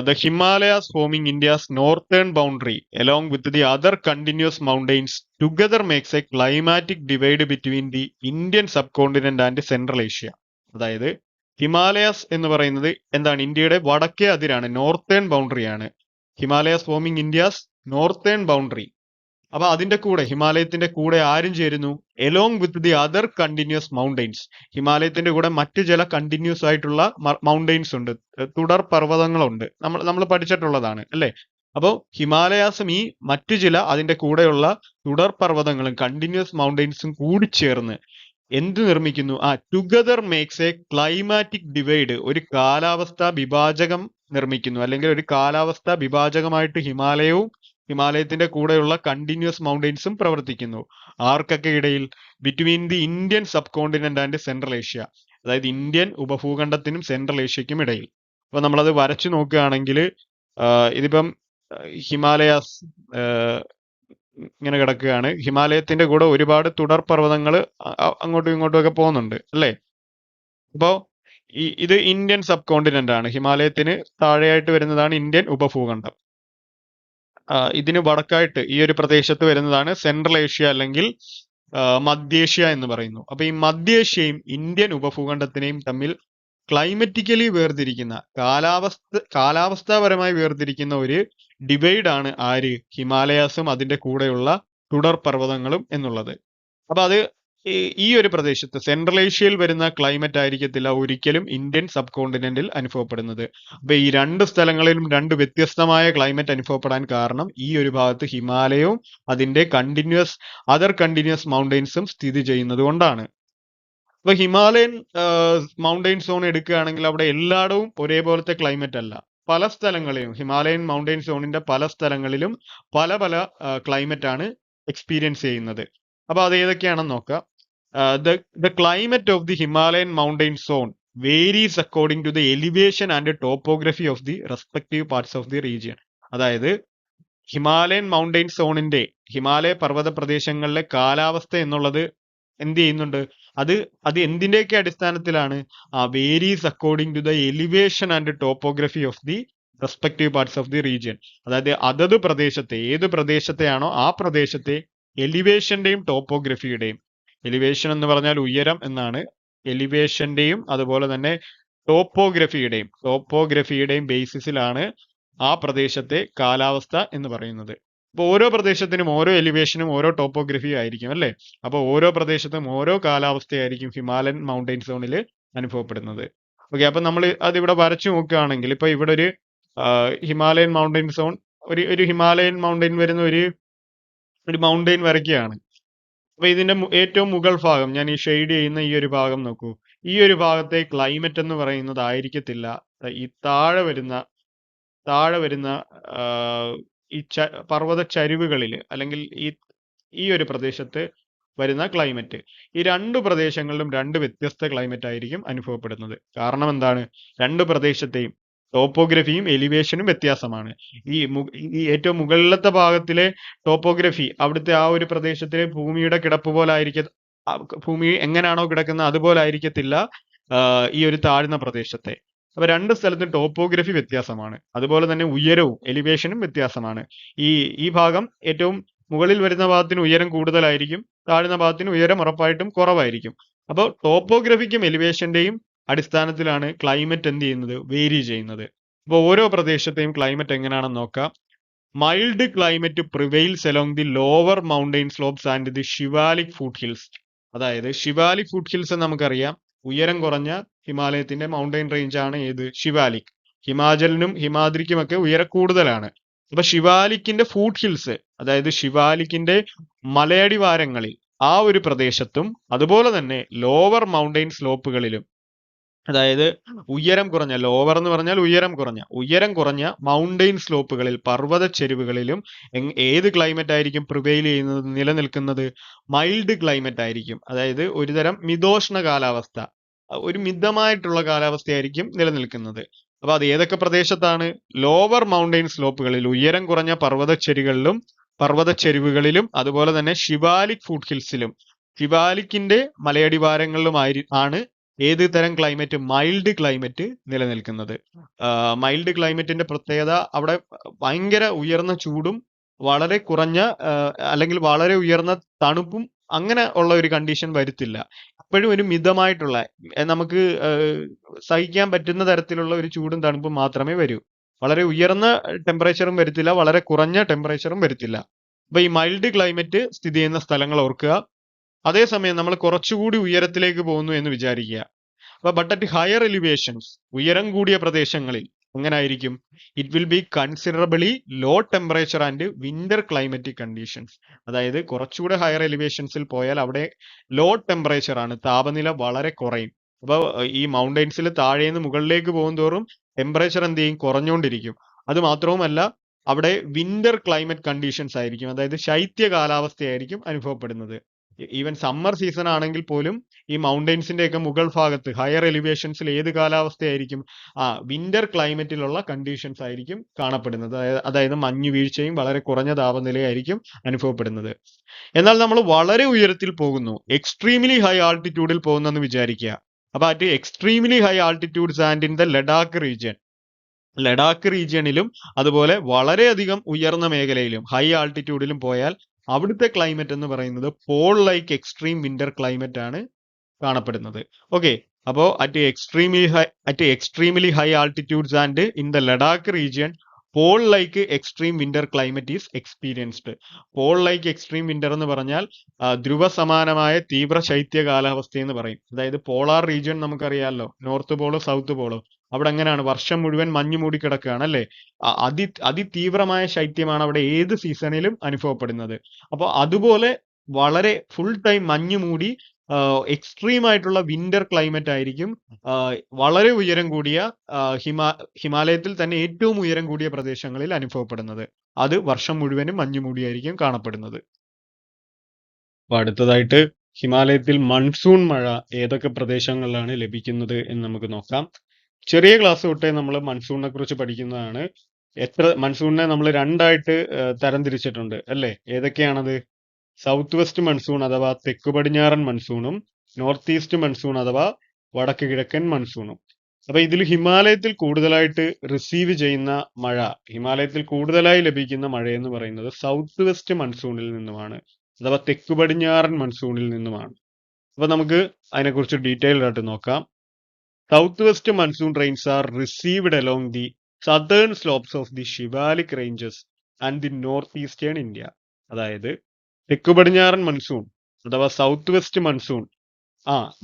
the Himalayas forming India's northern boundary along with the other continuous mountains together makes a climatic divide between the Indian subcontinent and Central Asia. അതായത് ഹിമാലയാസ് എന്ന് പറയുന്നത് എന്താണ്? ഇന്ത്യയുടെ വടക്കേ അതിരാണ്, നോർത്തേൺ ബൗണ്ടറി ആണ്. Himalayas forming India's northern boundary. അപ്പൊ അതിന്റെ കൂടെ ഹിമാലയത്തിന്റെ കൂടെ ആരും ചേരുന്നു? Along with the other continuous mountains. ഹിമാലയത്തിന്റെ കൂടെ മറ്റു ചില കണ്ടിന്യൂസ് ആയിട്ടുള്ള മൗണ്ടെയിൻസ് ഉണ്ട്, തുടർ പർവ്വതങ്ങളുണ്ട്. നമ്മൾ പഠിച്ചിട്ടുള്ളതാണ് അല്ലേ? അപ്പോൾ ഹിമാലയാസും ഈ മറ്റു ചില അതിന്റെ കൂടെയുള്ള തുടർ പർവ്വതങ്ങളും കണ്ടിന്യൂസ് മൗണ്ടെയിൻസും കൂടി ചേർന്ന് എന്ത് നിർമ്മിക്കുന്നു? Together makes A climatic divide, ഒരു കാലാവസ്ഥാ വിഭാജകം നിർമ്മിക്കുന്നു. അല്ലെങ്കിൽ ഒരു കാലാവസ്ഥാ വിഭാജകമായിട്ട് ഹിമാലയത്തിന്റെ കൂടെയുള്ള കണ്ടിന്യൂസ് മൗണ്ടെയിൻസും പ്രവർത്തിക്കുന്നു. ആർക്കൊക്കെ ഇടയിൽ? Between the Indian sub continent and central Asia. അതായത് ഇന്ത്യൻ ഉപഭൂഖണ്ഡത്തിനും സെൻട്രൽ ഏഷ്യക്കും ഇടയിൽ. അപ്പൊ നമ്മളത് വരച്ചു നോക്കുകയാണെങ്കിൽ ഇതിപ്പം ഹിമാലയാസ് ഇങ്ങനെ കിടക്കുകയാണ്. ഹിമാലയത്തിന്റെ കൂടെ ഒരുപാട് തുടർ പർവ്വതങ്ങൾ അങ്ങോട്ടും ഇങ്ങോട്ടും ഒക്കെ പോകുന്നുണ്ട് അല്ലേ? അപ്പോ ഇത് ഇന്ത്യൻ സബ് കോണ്ടിനെന്റ് ആണ്. ഹിമാലയത്തിന് താഴെയായിട്ട് വരുന്നതാണ് ഇന്ത്യൻ ഉപഭൂഖണ്ഡം. ഇതിന് വടക്കായിട്ട് ഈ ഒരു പ്രദേശത്ത് വരുന്നതാണ് സെൻട്രൽ ഏഷ്യ അല്ലെങ്കിൽ മധ്യേഷ്യ എന്ന് പറയുന്നു. അപ്പൊ ഈ മധ്യേഷ്യയും ഇന്ത്യൻ ഉപഭൂഖണ്ഡത്തിനെയും തമ്മിൽ ക്ലൈമറ്റിക്കലി വേർതിരിക്കുന്ന, കാലാവസ്ഥാപരമായി വേർതിരിക്കുന്ന ഒരു ഡിവൈഡ് ആണ് ആര്? ഹിമാലയാസും അതിന്റെ കൂടെയുള്ള തുടർ പർവ്വതങ്ങളും എന്നുള്ളത്. അപ്പൊ അത് ഈ ഒരു പ്രദേശത്ത് സെൻട്രൽ ഏഷ്യയിൽ വരുന്ന ക്ലൈമറ്റ് ആയിരിക്കത്തില്ല ഒരിക്കലും ഇന്ത്യൻ സബ് കോണ്ടിനെന്റിൽ അനുഭവപ്പെടുന്നത്. അപ്പൊ ഈ രണ്ട് സ്ഥലങ്ങളിലും രണ്ട് വ്യത്യസ്തമായ ക്ലൈമറ്റ് അനുഭവപ്പെടാൻ കാരണം ഈ ഒരു ഭാഗത്ത് ഹിമാലയവും അതിന്റെ അതർ കണ്ടിന്യൂസ് മൗണ്ടെയിൻസും സ്ഥിതി ചെയ്യുന്നത് കൊണ്ടാണ്. അപ്പൊ ഹിമാലയൻ മൗണ്ടെയിൻ സോൺ എടുക്കുകയാണെങ്കിൽ അവിടെ എല്ലായിടവും ഒരേപോലത്തെ ക്ലൈമറ്റ് അല്ല. പല സ്ഥലങ്ങളിലും ഹിമാലയൻ മൗണ്ടെയിൻ സോണിന്റെ പല സ്ഥലങ്ങളിലും പല പല ക്ലൈമറ്റ് ആണ് എക്സ്പീരിയൻസ് ചെയ്യുന്നത്. അപ്പൊ അത് ഏതൊക്കെയാണെന്ന് നോക്കാം. The climate of the Himalayan mountain zone varies according to the elevation and topography of the respective parts of the region. അതായത് ഹിമാലയൻ മൗണ്ടെയിൻ സോണിന്റെ, ഹിമാലയ പർവ്വത പ്രദേശങ്ങളിലെ കാലാവസ്ഥ എന്നുള്ളത് എന്ത് ചെയ്യുന്നുണ്ട്? അത് എന്തിന്റെയൊക്കെ അടിസ്ഥാനത്തിലാണ്? Varies according to the elevation and topography of the respective parts of the region. അതായത് അതത് പ്രദേശത്തെ, ഏത് പ്രദേശത്തെയാണോ ആ പ്രദേശത്തെ എലിവേഷന്റെയും ടോപ്പോഗ്രഫിയുടെയും, എലിവേഷൻ എന്ന് പറഞ്ഞാൽ ഉയരം എന്നാണ്, എലിവേഷന്റെയും അതുപോലെ തന്നെ ടോപ്പോഗ്രഫിയുടെയും ബേസിസിലാണ് ആ പ്രദേശത്തെ കാലാവസ്ഥ എന്ന് പറയുന്നത്. അപ്പൊ ഓരോ പ്രദേശത്തിനും ഓരോ എലിവേഷനും ഓരോ ടോപ്പോഗ്രഫിയും ആയിരിക്കും അല്ലേ? അപ്പൊ ഓരോ പ്രദേശത്തും ഓരോ കാലാവസ്ഥയായിരിക്കും ഹിമാലയൻ മൗണ്ടെയിൻ സോണിൽ അനുഭവപ്പെടുന്നത്. ഓക്കെ, അപ്പൊ നമ്മൾ അതിവിടെ വരച്ചു നോക്കുകയാണെങ്കിൽ ഇപ്പൊ ഇവിടെ ഒരു ഹിമാലയൻ മൗണ്ടെയിൻ സോൺ, ഒരു ഹിമാലയൻ മൗണ്ടെയിൻ വരുന്ന ഒരു മൗണ്ടെയിൻ വരയ്ക്കുകയാണ്. അപ്പൊ ഇതിന്റെ ഏറ്റവും മുകൾ ഭാഗം, ഞാൻ ഈ ഷെയ്ഡ് ചെയ്യുന്ന ഈ ഒരു ഭാഗം നോക്കൂ. ഈ ഒരു ഭാഗത്തെ ക്ലൈമറ്റ് എന്ന് പറയുന്നത് ആയിരിക്കത്തില്ല ഈ താഴെ വരുന്ന ഈ പർവ്വത ചരിവുകളിൽ അല്ലെങ്കിൽ ഈ ഒരു പ്രദേശത്ത് വരുന്ന ക്ലൈമറ്റ്. ഈ രണ്ട് പ്രദേശങ്ങളിലും രണ്ട് വ്യത്യസ്ത ക്ലൈമറ്റ് ആയിരിക്കും അനുഭവപ്പെടുന്നത്. കാരണം എന്താണ്? രണ്ട് പ്രദേശത്തെയും ടോപ്പോഗ്രഫിയും എലിവേഷനും വ്യത്യാസമാണ്. ഈ ഏറ്റവും മുകളിലത്തെ ഭാഗത്തിലെ ടോപ്പോഗ്രഫി, അവിടുത്തെ ആ ഒരു പ്രദേശത്തിലെ ഭൂമിയുടെ കിടപ്പ് പോലെ ഭൂമി എങ്ങനെയാണോ കിടക്കുന്നത് അതുപോലെ ആയിരിക്കത്തില്ല ഈ ഒരു താഴ്ന്ന പ്രദേശത്തെ. അപ്പൊ രണ്ട് സ്ഥലത്തും ടോപ്പോഗ്രഫി വ്യത്യാസമാണ്. അതുപോലെ തന്നെ ഉയരവും എലിവേഷനും വ്യത്യാസമാണ്. ഈ ഭാഗം ഏറ്റവും മുകളിൽ വരുന്ന ഭാഗത്തിന് ഉയരം കൂടുതലായിരിക്കും, താഴ്ന്ന ഭാഗത്തിന് ഉയരം ഉറപ്പായിട്ടും കുറവായിരിക്കും. അപ്പോൾ ടോപ്പോഗ്രഫിക്കും എലിവേഷന്റെയും അടിസ്ഥാനത്തിലാണ് ക്ലൈമറ്റ് എന്ത് ചെയ്യുന്നത്? വേരി ചെയ്യുന്നത്. അപ്പോൾ ഓരോ പ്രദേശത്തെയും ക്ലൈമറ്റ് എങ്ങനെയാണെന്ന് നോക്കാം. Mild climate prevails along the lower mountain slopes and the Shivalik foot hills. അതായത് ഷിവാലിക് ഫുഡ് ഹിൽസ് നമുക്കറിയാം, ഉയരം കുറഞ്ഞ ഹിമാലയത്തിന്റെ മൗണ്ടെയിൻ റേഞ്ച് ആണ് ഏത്? ഷിവാലിക്. ഹിമാചലിനും ഹിമാദ്രിക്കുമൊക്കെ ഉയരം കൂടുതലാണ്. അപ്പൊ ഷിവാലിക്കിന്റെ ഫുഡ് ഹിൽസ്, അതായത് ഷിവാലിക്കിന്റെ മലയടിവാരങ്ങളിൽ ആ ഒരു പ്രദേശത്തും അതുപോലെ തന്നെ ലോവർ മൗണ്ടെയിൻ സ്ലോപ്പുകളിലും, അതായത് ഉയരം കുറഞ്ഞ, ലോവർ എന്ന് പറഞ്ഞാൽ ഉയരം കുറഞ്ഞ മൗണ്ടെയിൻ സ്ലോപ്പുകളിൽ, പർവ്വത ചെരുവുകളിലും ഏത് ക്ലൈമറ്റ് ആയിരിക്കും പ്രിവെയിൽ ചെയ്യുന്നത്, നിലനിൽക്കുന്നത്? മൈൽഡ് ക്ലൈമറ്റ് ആയിരിക്കും. അതായത് ഒരുതരം മിതോഷ്ണ കാലാവസ്ഥ, ഒരു മിതമായിട്ടുള്ള കാലാവസ്ഥയായിരിക്കും നിലനിൽക്കുന്നത്. അപ്പൊ അത് ഏതൊക്കെ പ്രദേശത്താണ്? ലോവർ മൗണ്ടെയിൻ സ്ലോപ്പുകളിൽ, ഉയരം കുറഞ്ഞ പർവ്വത ചെരുവുകളിലും അതുപോലെ തന്നെ ഷിവാലിക് ഫുഡ് ഹിൽസിലും, ഷിവാലിക്കിന്റെ ആണ് ഏത് തരം ക്ലൈമറ്റ്? മൈൽഡ് ക്ലൈമറ്റ് നിലനിൽക്കുന്നത്. മൈൽഡ് ക്ലൈമറ്റിന്റെ പ്രത്യേകത അവിടെ ഭയങ്കര ഉയർന്ന ചൂടും വളരെ കുറഞ്ഞ അല്ലെങ്കിൽ വളരെ ഉയർന്ന തണുപ്പും അങ്ങനെ ഉള്ള ഒരു കണ്ടീഷൻ വരുത്തില്ല. എപ്പോഴും ഒരു മിതമായിട്ടുള്ള, നമുക്ക് സഹിക്കാൻ പറ്റുന്ന തരത്തിലുള്ള ഒരു ചൂടും തണുപ്പും മാത്രമേ വരൂ. വളരെ ഉയർന്ന ടെമ്പറേച്ചറും വരത്തില്ല, വളരെ കുറഞ്ഞ ടെമ്പറേച്ചറും വരത്തില്ല. അപ്പൊ ഈ മൈൽഡ് ക്ലൈമറ്റ് സ്ഥിതി ചെയ്യുന്ന സ്ഥലങ്ങൾ ഓർക്കുക. അതേസമയം നമ്മൾ കുറച്ചുകൂടി ഉയരത്തിലേക്ക് പോകുന്നു എന്ന് വിചാരിക്കുക. ബട്ട് അറ്റ് ഹയർ എലിവേഷൻസ്, ഉയരം കൂടിയ പ്രദേശങ്ങളിൽ എങ്ങനായിരിക്കും? It will be considerably low temperature and winter climatic conditions. അതായത് കുറച്ചുകൂടെ ഹയർ എലിവേഷൻസിൽ പോയാൽ അവിടെ ലോ ടെമ്പറേച്ചർ ആണ്, താപനില വളരെ കുറയും. അപ്പൊ ഈ മൗണ്ടെയിൻസിൽ താഴേന്ന് മുകളിലേക്ക് പോകും തോറും ടെമ്പറേച്ചർ എന്ത് ചെയ്യും? കുറഞ്ഞുകൊണ്ടിരിക്കും. അത് മാത്രവുമല്ല, അവിടെ വിന്റർ ക്ലൈമറ്റ് കണ്ടീഷൻസ് ആയിരിക്കും, അതായത് ശൈത്യ കാലാവസ്ഥയായിരിക്കും അനുഭവപ്പെടുന്നത്. ഈവൻ സമ്മർ സീസൺ ആണെങ്കിൽ പോലും ഈ മൗണ്ടെയിൻസിന്റെ ഒക്കെ മുകൾ ഭാഗത്ത്, ഹയർ എലിവേഷൻസിൽ ഏത് കാലാവസ്ഥയായിരിക്കും? വിന്റർ ക്ലൈമറ്റിലുള്ള കണ്ടീഷൻസ് ആയിരിക്കും കാണപ്പെടുന്നത്. അതായത് മഞ്ഞു വീഴ്ചയും വളരെ കുറഞ്ഞ താപനിലയായിരിക്കും അനുഭവപ്പെടുന്നത്. എന്നാൽ നമ്മൾ വളരെ ഉയരത്തിൽ പോകുന്നു, എക്സ്ട്രീംലി ഹൈ ആൾട്ടിറ്റ്യൂഡിൽ പോകുന്നെന്ന് വിചാരിക്കുക. അപ്പൊ at extremely high altitudes and in the Ladakh റീജിയണിലും അതുപോലെ വളരെയധികം ഉയർന്ന മേഖലയിലും ഹൈ ആൾട്ടിറ്റ്യൂഡിലും പോയാൽ അവിടുത്തെ ക്ലൈമറ്റ് എന്ന് പറയുന്നത് pole like extreme winter climate ആണ് കാണപ്പെടുന്നത്. ഓക്കെ, അപ്പോ at extremely high altitudes and in the Ladakh region pole like extreme winter climate is experienced. Pole like extreme winter എന്ന് പറഞ്ഞാൽ ധ്രുവ സമാനമായ തീവ്ര ശൈത്യ കാലാവസ്ഥ എന്ന് പറയും. അതായത് പോളാർ റീജിയൻ നമുക്കറിയാമല്ലോ, നോർത്ത് പോളോ സൗത്ത് പോളോ, അവിടെ എങ്ങനെയാണ്? വർഷം മുഴുവൻ മഞ്ഞ് മൂടി കിടക്കുകയാണ് അല്ലേ? അതിതീവ്രമായ ശൈത്യമാണ് അവിടെ ഏത് സീസണിലും അനുഭവപ്പെടുന്നത്. അപ്പോൾ അതുപോലെ വളരെ ഫുൾ ടൈം മഞ്ഞ് മൂടി എക്സ്ട്രീം ആയിട്ടുള്ള വിന്റർ ക്ലൈമറ്റ് ആയിരിക്കും വളരെ ഉയരം കൂടിയ ഹിമാലയത്തിൽ തന്നെ ഏറ്റവും ഉയരം കൂടിയ പ്രദേശങ്ങളിൽ അനുഭവപ്പെടുന്നത്. അത് വർഷം മുഴുവനും മഞ്ഞ് മൂടിയായിരിക്കും കാണപ്പെടുന്നത്. അപ്പൊ അടുത്തതായിട്ട് ഹിമാലയത്തിൽ മൺസൂൺ മഴ ഏതൊക്കെ പ്രദേശങ്ങളിലാണ് ലഭിക്കുന്നത് എന്ന് നമുക്ക് നോക്കാം. ചെറിയ ക്ലാസ് തൊട്ടേ നമ്മൾ മൺസൂണിനെ കുറിച്ച് പഠിക്കുന്നതാണ്. മൺസൂണിനെ നമ്മൾ രണ്ടായിട്ട് തരംതിരിച്ചിട്ടുണ്ട് അല്ലേ? ഏതൊക്കെയാണത്? സൗത്ത് വെസ്റ്റ് മൺസൂൺ അഥവാ തെക്കു പടിഞ്ഞാറൻ മൺസൂണും നോർത്ത് ഈസ്റ്റ് മൺസൂൺ അഥവാ വടക്ക് കിഴക്കൻ മൺസൂണും. അപ്പൊ ഇതിൽ ഹിമാലയത്തിൽ കൂടുതലായിട്ട് റിസീവ് ചെയ്യുന്ന മഴ, ഹിമാലയത്തിൽ കൂടുതലായി ലഭിക്കുന്ന മഴ എന്ന് പറയുന്നത് സൗത്ത് വെസ്റ്റ് മൺസൂണിൽ നിന്നുമാണ്, അഥവാ തെക്കു പടിഞ്ഞാറൻ മൺസൂണിൽ നിന്നുമാണ്. അപ്പൊ നമുക്ക് അതിനെക്കുറിച്ച് ഡീറ്റെയിൽഡ് ആയിട്ട് നോക്കാം. South west monsoon rains are received along the southern slopes of the Shivalik ranges and the north eastern India. അതായത് തെക്കു പടിഞ്ഞാറൻ മൺസൂൺ അഥവാ south west monsoon,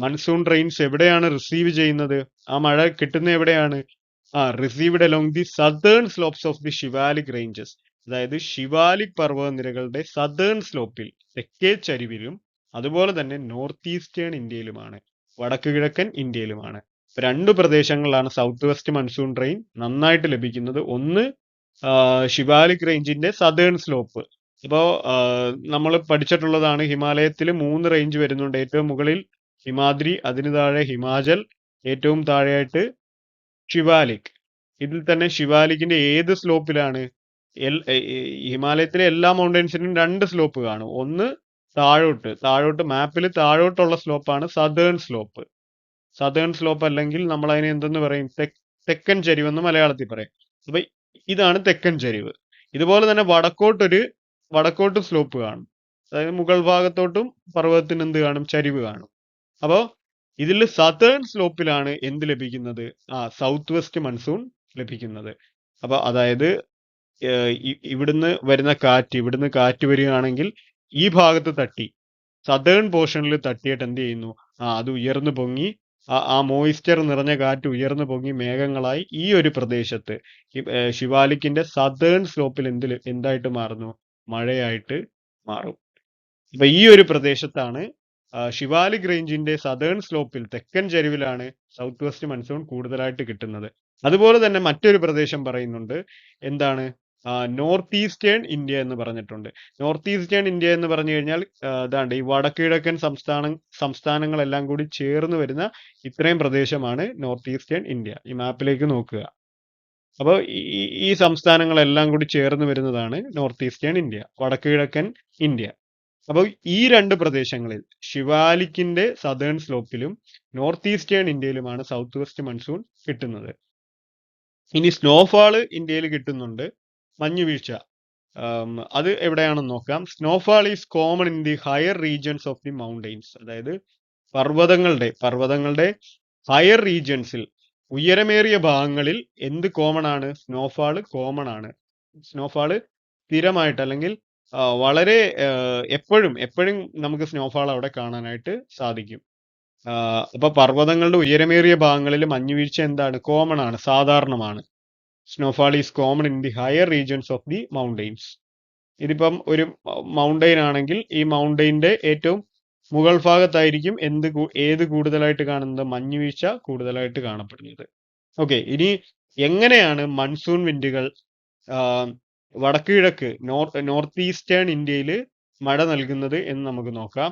monsoon rains എവിടെയാണ് റിസീവ് ചെയ്യുന്നത്? ആ മഴ കിട്ടുന്ന എവിടെയാണ്? Received along the southern slopes of the Shivalik ranges. അതായത് ഷിവാലിക് പർവ്വതനിരകളുടെ സദേൺ സ്ലോപ്പിൽ, തെക്കേ ചരിവിലും അതുപോലെ തന്നെ നോർത്ത് ഈസ്റ്റേൺ ഇന്ത്യയിലുമാണ്, വടക്ക് കിഴക്കൻ ഇന്ത്യയിലുമാണ്. രണ്ട് പ്രദേശങ്ങളിലാണ് സൗത്ത് വെസ്റ്റ് മൺസൂൺ റെയിൻ നന്നായിട്ട് ലഭിക്കുന്നത്. ഒന്ന് ഷിവാലിക് റേഞ്ചിന്റെ സദേൺ സ്ലോപ്പ്. ഇപ്പോ നമ്മൾ പഠിച്ചിട്ടുള്ളതാണ്, ഹിമാലയത്തിൽ 3 റേഞ്ച് വരുന്നുണ്ട്. ഏറ്റവും മുകളിൽ ഹിമാദ്രി, അതിന് താഴെ ഹിമാചൽ, ഏറ്റവും താഴെയായിട്ട് ഷിവാലിക്. ഇതിൽ തന്നെ ഷിവാലിക്കിന്റെ ഏത് സ്ലോപ്പിലാണ്? ഹിമാലയത്തിലെ എല്ലാ മൗണ്ടൻസിനും 2 സ്ലോപ്പ് കാണും. ഒന്ന് താഴോട്ട് മാപ്പിൽ താഴോട്ടുള്ള സ്ലോപ്പാണ് സദേൺ സ്ലോപ്പ്. സദേൺ സ്ലോപ്പ് അല്ലെങ്കിൽ നമ്മൾ അതിനെ എന്തെന്ന് പറയും? തെക്കൻ ചരിവെന്ന് മലയാളത്തിൽ പറയും. അപ്പൊ ഇതാണ് തെക്കൻ ചരിവ്. ഇതുപോലെ തന്നെ വടക്കോട്ട് സ്ലോപ്പ് കാണും. അതായത് മുകൾ ഭാഗത്തോട്ടും പർവ്വതത്തിന് എന്ത് കാണും? ചരിവ് കാണും. അപ്പോ ഇതിൽ സദേൺ സ്ലോപ്പിലാണ് എന്ത് ലഭിക്കുന്നത്? സൗത്ത് വെസ്റ്റ് മൺസൂൺ ലഭിക്കുന്നത്. അപ്പൊ അതായത് ഇവിടുന്ന് വരുന്ന കാറ്റ്, ഇവിടുന്ന് കാറ്റ് വരികയാണെങ്കിൽ ഈ ഭാഗത്ത് തട്ടി സദേൺ പോർഷനിൽ തട്ടിയിട്ട് എന്ത് ചെയ്യുന്നു, അത് ഉയർന്നു പൊങ്ങി ആ മോയിസ്ചർ നിറഞ്ഞ കാറ്റ് ഉയർന്നു പൊങ്ങി മേഘങ്ങളായി ഈ ഒരു പ്രദേശത്ത് ശിവാലിക്കിന്റെ സദേൺ സ്ലോപ്പിൽ എന്തായിട്ട് മാറുന്നു, മഴയായിട്ട് മാറും. അപ്പൊ ഈ ഒരു പ്രദേശത്താണ് ശിവാലിക് റേഞ്ചിന്റെ സദേൺ സ്ലോപ്പിൽ തെക്കൻ ചരിവിലാണ് സൗത്ത് വെസ്റ്റ് മൺസൂൺ കൂടുതലായിട്ട് കിട്ടുന്നത്. അതുപോലെ തന്നെ മറ്റൊരു പ്രദേശം പറയുന്നുണ്ട്, എന്താണ്, നോർത്ത് ഈസ്റ്റേൺ ഇന്ത്യ എന്ന് പറഞ്ഞിട്ടുണ്ട്. നോർത്ത് ഈസ്റ്റേൺ ഇന്ത്യ എന്ന് പറഞ്ഞു കഴിഞ്ഞാൽ ഇതാണ്ട് ഈ വടക്ക് കിഴക്കൻ സംസ്ഥാനങ്ങളെല്ലാം കൂടി ചേർന്ന് വരുന്ന ഇത്രയും പ്രദേശമാണ് നോർത്ത് ഈസ്റ്റേൺ ഇന്ത്യ. ഈ മാപ്പിലേക്ക് നോക്കുക. അപ്പോൾ ഈ സംസ്ഥാനങ്ങളെല്ലാം കൂടി ചേർന്ന് വരുന്നതാണ് നോർത്ത് ഈസ്റ്റേൺ ഇന്ത്യ, വടക്ക് കിഴക്കൻ ഇന്ത്യ. അപ്പോൾ ഈ രണ്ട് പ്രദേശങ്ങളിൽ ശിവാലിക്കിന്റെ സദേൺ സ്ലോപ്പിലും നോർത്ത് ഈസ്റ്റേൺ ഇന്ത്യയിലുമാണ് സൗത്ത് വെസ്റ്റ് മൺസൂൺ കിട്ടുന്നത്. ഇനി സ്നോഫാള് ഇന്ത്യയിൽ കിട്ടുന്നുണ്ട്, മഞ്ഞുവീഴ്ച. അത് എവിടെയാണെന്ന് നോക്കാം. Snowfall is common in the higher regions of the mountains. അതായത് പർവ്വതങ്ങളുടെ ഹയർ റീജിയൻസിൽ, ഉയരമേറിയ ഭാഗങ്ങളിൽ എന്ത് കോമൺ ആണ്, സ്നോഫാള് കോമൺ ആണ്. സ്നോഫാള് സ്ഥിരമായിട്ട് അല്ലെങ്കിൽ വളരെ എപ്പോഴും നമുക്ക് സ്നോഫാൾ അവിടെ കാണാനായിട്ട് സാധിക്കും. അപ്പൊ പർവ്വതങ്ങളുടെ ഉയരമേറിയ ഭാഗങ്ങളിൽ മഞ്ഞുവീഴ്ച എന്താണ്, കോമൺ ആണ്, സാധാരണമാണ്. Snowfall is common in the higher regions of the mountains. ഇതിപ്പം ഒരു മൗണ്ടെയിൻ ആണെങ്കിൽ ഈ മൗണ്ടെയിന്റെ ഏറ്റവും മുകൾ ഭാഗത്തായിരിക്കും ഏത് കൂടുതലായിട്ട് കാണുന്നത്, മഞ്ഞുവീഴ്ച കൂടുതലായിട്ട് കാണപ്പെടുന്നത്. ഓക്കെ, ഇനി എങ്ങനെയാണ് മൺസൂൺ വിൻഡുകൾ വടക്ക് കിഴക്ക് നോർത്ത് ഈസ്റ്റേൺ ഇന്ത്യയിൽ മഴ നൽകുന്നത് എന്ന് നമുക്ക് നോക്കാം.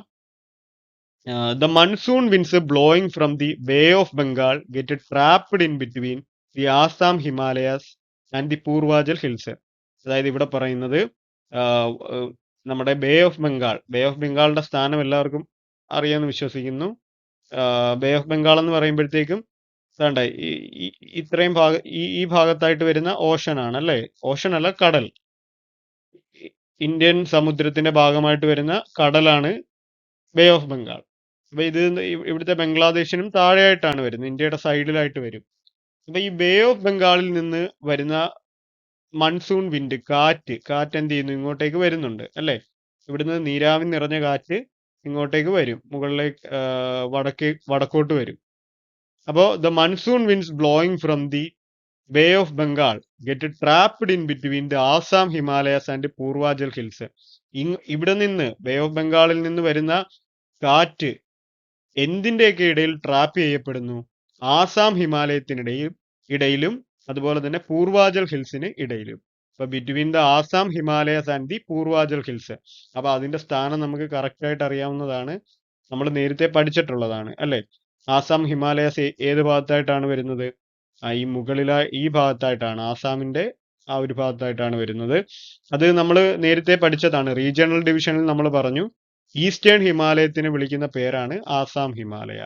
The monsoon winds blowing from the Bay of Bengal get trapped in between the Assam Himalayas and the Purvachal Hills. അതായത് ഇവിടെ പറയുന്നത് നമ്മുടെ ബേ ഓഫ് ബംഗാളിന്റെ സ്ഥാനം എല്ലാവർക്കും അറിയാമെന്ന് വിശ്വസിക്കുന്നു. ബേ ഓഫ് ബംഗാൾ എന്ന് പറയുമ്പോഴത്തേക്കും വേണ്ട ഇത്രയും ഈ ഭാഗത്തായിട്ട് വരുന്ന ഓഷൻ ആണ് അല്ലേ, ഓഷൻ അല്ല, കടൽ. ഇന്ത്യൻ സമുദ്രത്തിന്റെ ഭാഗമായിട്ട് വരുന്ന കടലാണ് ബേ ഓഫ് ബംഗാൾ. അപ്പൊ ഇത് ഇവിടുത്തെ ബംഗ്ലാദേശിനും താഴെയായിട്ടാണ് വരുന്നത്, ഇന്ത്യയുടെ സൈഡിലായിട്ട് വരും. അപ്പൊ ഈ ബേ ഓഫ് ബംഗാളിൽ നിന്ന് വരുന്ന മൺസൂൺ വിൻഡ്, കാറ്റ് എന്ത് ചെയ്യുന്നു, ഇങ്ങോട്ടേക്ക് വരുന്നുണ്ട് അല്ലെ. ഇവിടുന്ന് നീരാവി നിറഞ്ഞ കാറ്റ് ഇങ്ങോട്ടേക്ക് വരും, മുകളിലേക്ക് വടക്കോട്ട് വരും. അപ്പോ the monsoon winds blowing from the bay of Bengal get trapped in between the Assam Himalayas and Purvachal hills. ഇവിടെ നിന്ന് ബേ ഓഫ് ബംഗാളിൽ നിന്ന് വരുന്ന കാറ്റ് എന്തിന്റെയൊക്കെ ഇടയിൽ ട്രാപ്പ് ചെയ്യപ്പെടുന്നു, ആസാം ഇടയിലും അതുപോലെ തന്നെ പൂർവാചൽ ഹിൽസിന് ഇടയിലും. അപ്പൊ between the Assam Himalayas and the Purvachal hills. അപ്പൊ അതിന്റെ സ്ഥാനം നമുക്ക് കറക്റ്റ് ആയിട്ട് അറിയാവുന്നതാണ്, നമ്മൾ നേരത്തെ പഠിച്ചിട്ടുള്ളതാണ് അല്ലെ. ആസാം ഹിമാലയസ് ഏത് ഭാഗത്തായിട്ടാണ് വരുന്നത്, ഈ ഭാഗത്തായിട്ടാണ്, ആസാമിന്റെ ആ ഒരു ഭാഗത്തായിട്ടാണ് വരുന്നത്. അത് നമ്മൾ നേരത്തെ പഠിച്ചതാണ്, റീജിയണൽ ഡിവിഷനിൽ നമ്മൾ പറഞ്ഞു ഈസ്റ്റേൺ ഹിമാലയത്തിന് വിളിക്കുന്ന പേരാണ് ആസാം ഹിമാലയ.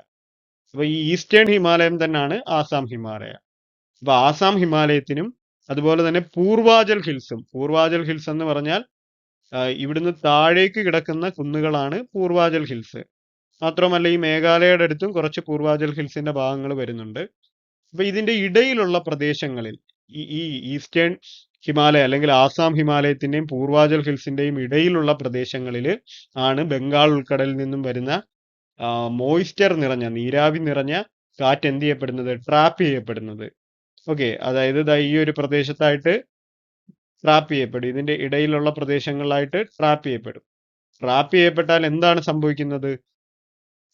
അപ്പൊ ഈ ഈസ്റ്റേൺ ഹിമാലയം തന്നെയാണ് ആസാം ഹിമാലയ. അപ്പൊ ആസാം ഹിമാലയത്തിനും അതുപോലെ തന്നെ പൂർവാചൽ ഹിൽസ് എന്ന് പറഞ്ഞാൽ ഇവിടുന്ന് താഴേക്ക് കിടക്കുന്ന കുന്നുകളാണ് പൂർവാചൽ ഹിൽസ്. മാത്രമല്ല ഈ മേഘാലയയുടെ അടുത്തും കുറച്ച് പൂർവാചൽ ഹിൽസിന്റെ ഭാഗങ്ങൾ വരുന്നുണ്ട്. അപ്പൊ ഇതിന്റെ ഇടയിലുള്ള പ്രദേശങ്ങളിൽ ഈ ഈസ്റ്റേൺ ഹിമാലയ അല്ലെങ്കിൽ ആസാം ഹിമാലയത്തിന്റെയും പൂർവാചൽ ഹിൽസിന്റെയും ഇടയിലുള്ള പ്രദേശങ്ങളിൽ ആണ് ബംഗാൾ ഉൾക്കടലിൽ നിന്നും വരുന്ന മോയിസ്ചർ നിറഞ്ഞ, നീരാവി നിറഞ്ഞ കാറ്റ് എന്ത് ചെയ്യപ്പെടുന്നത്, ട്രാപ്പ് ചെയ്യപ്പെടുന്നത്. ഓക്കെ, അതായത് ഈ ഒരു പ്രദേശത്തായിട്ട് ട്രാപ്പ് ചെയ്യപ്പെടും, ഇതിന്റെ ഇടയിലുള്ള പ്രദേശങ്ങളിലായിട്ട് ട്രാപ്പ് ചെയ്യപ്പെട്ടാൽ എന്താണ് സംഭവിക്കുന്നത്,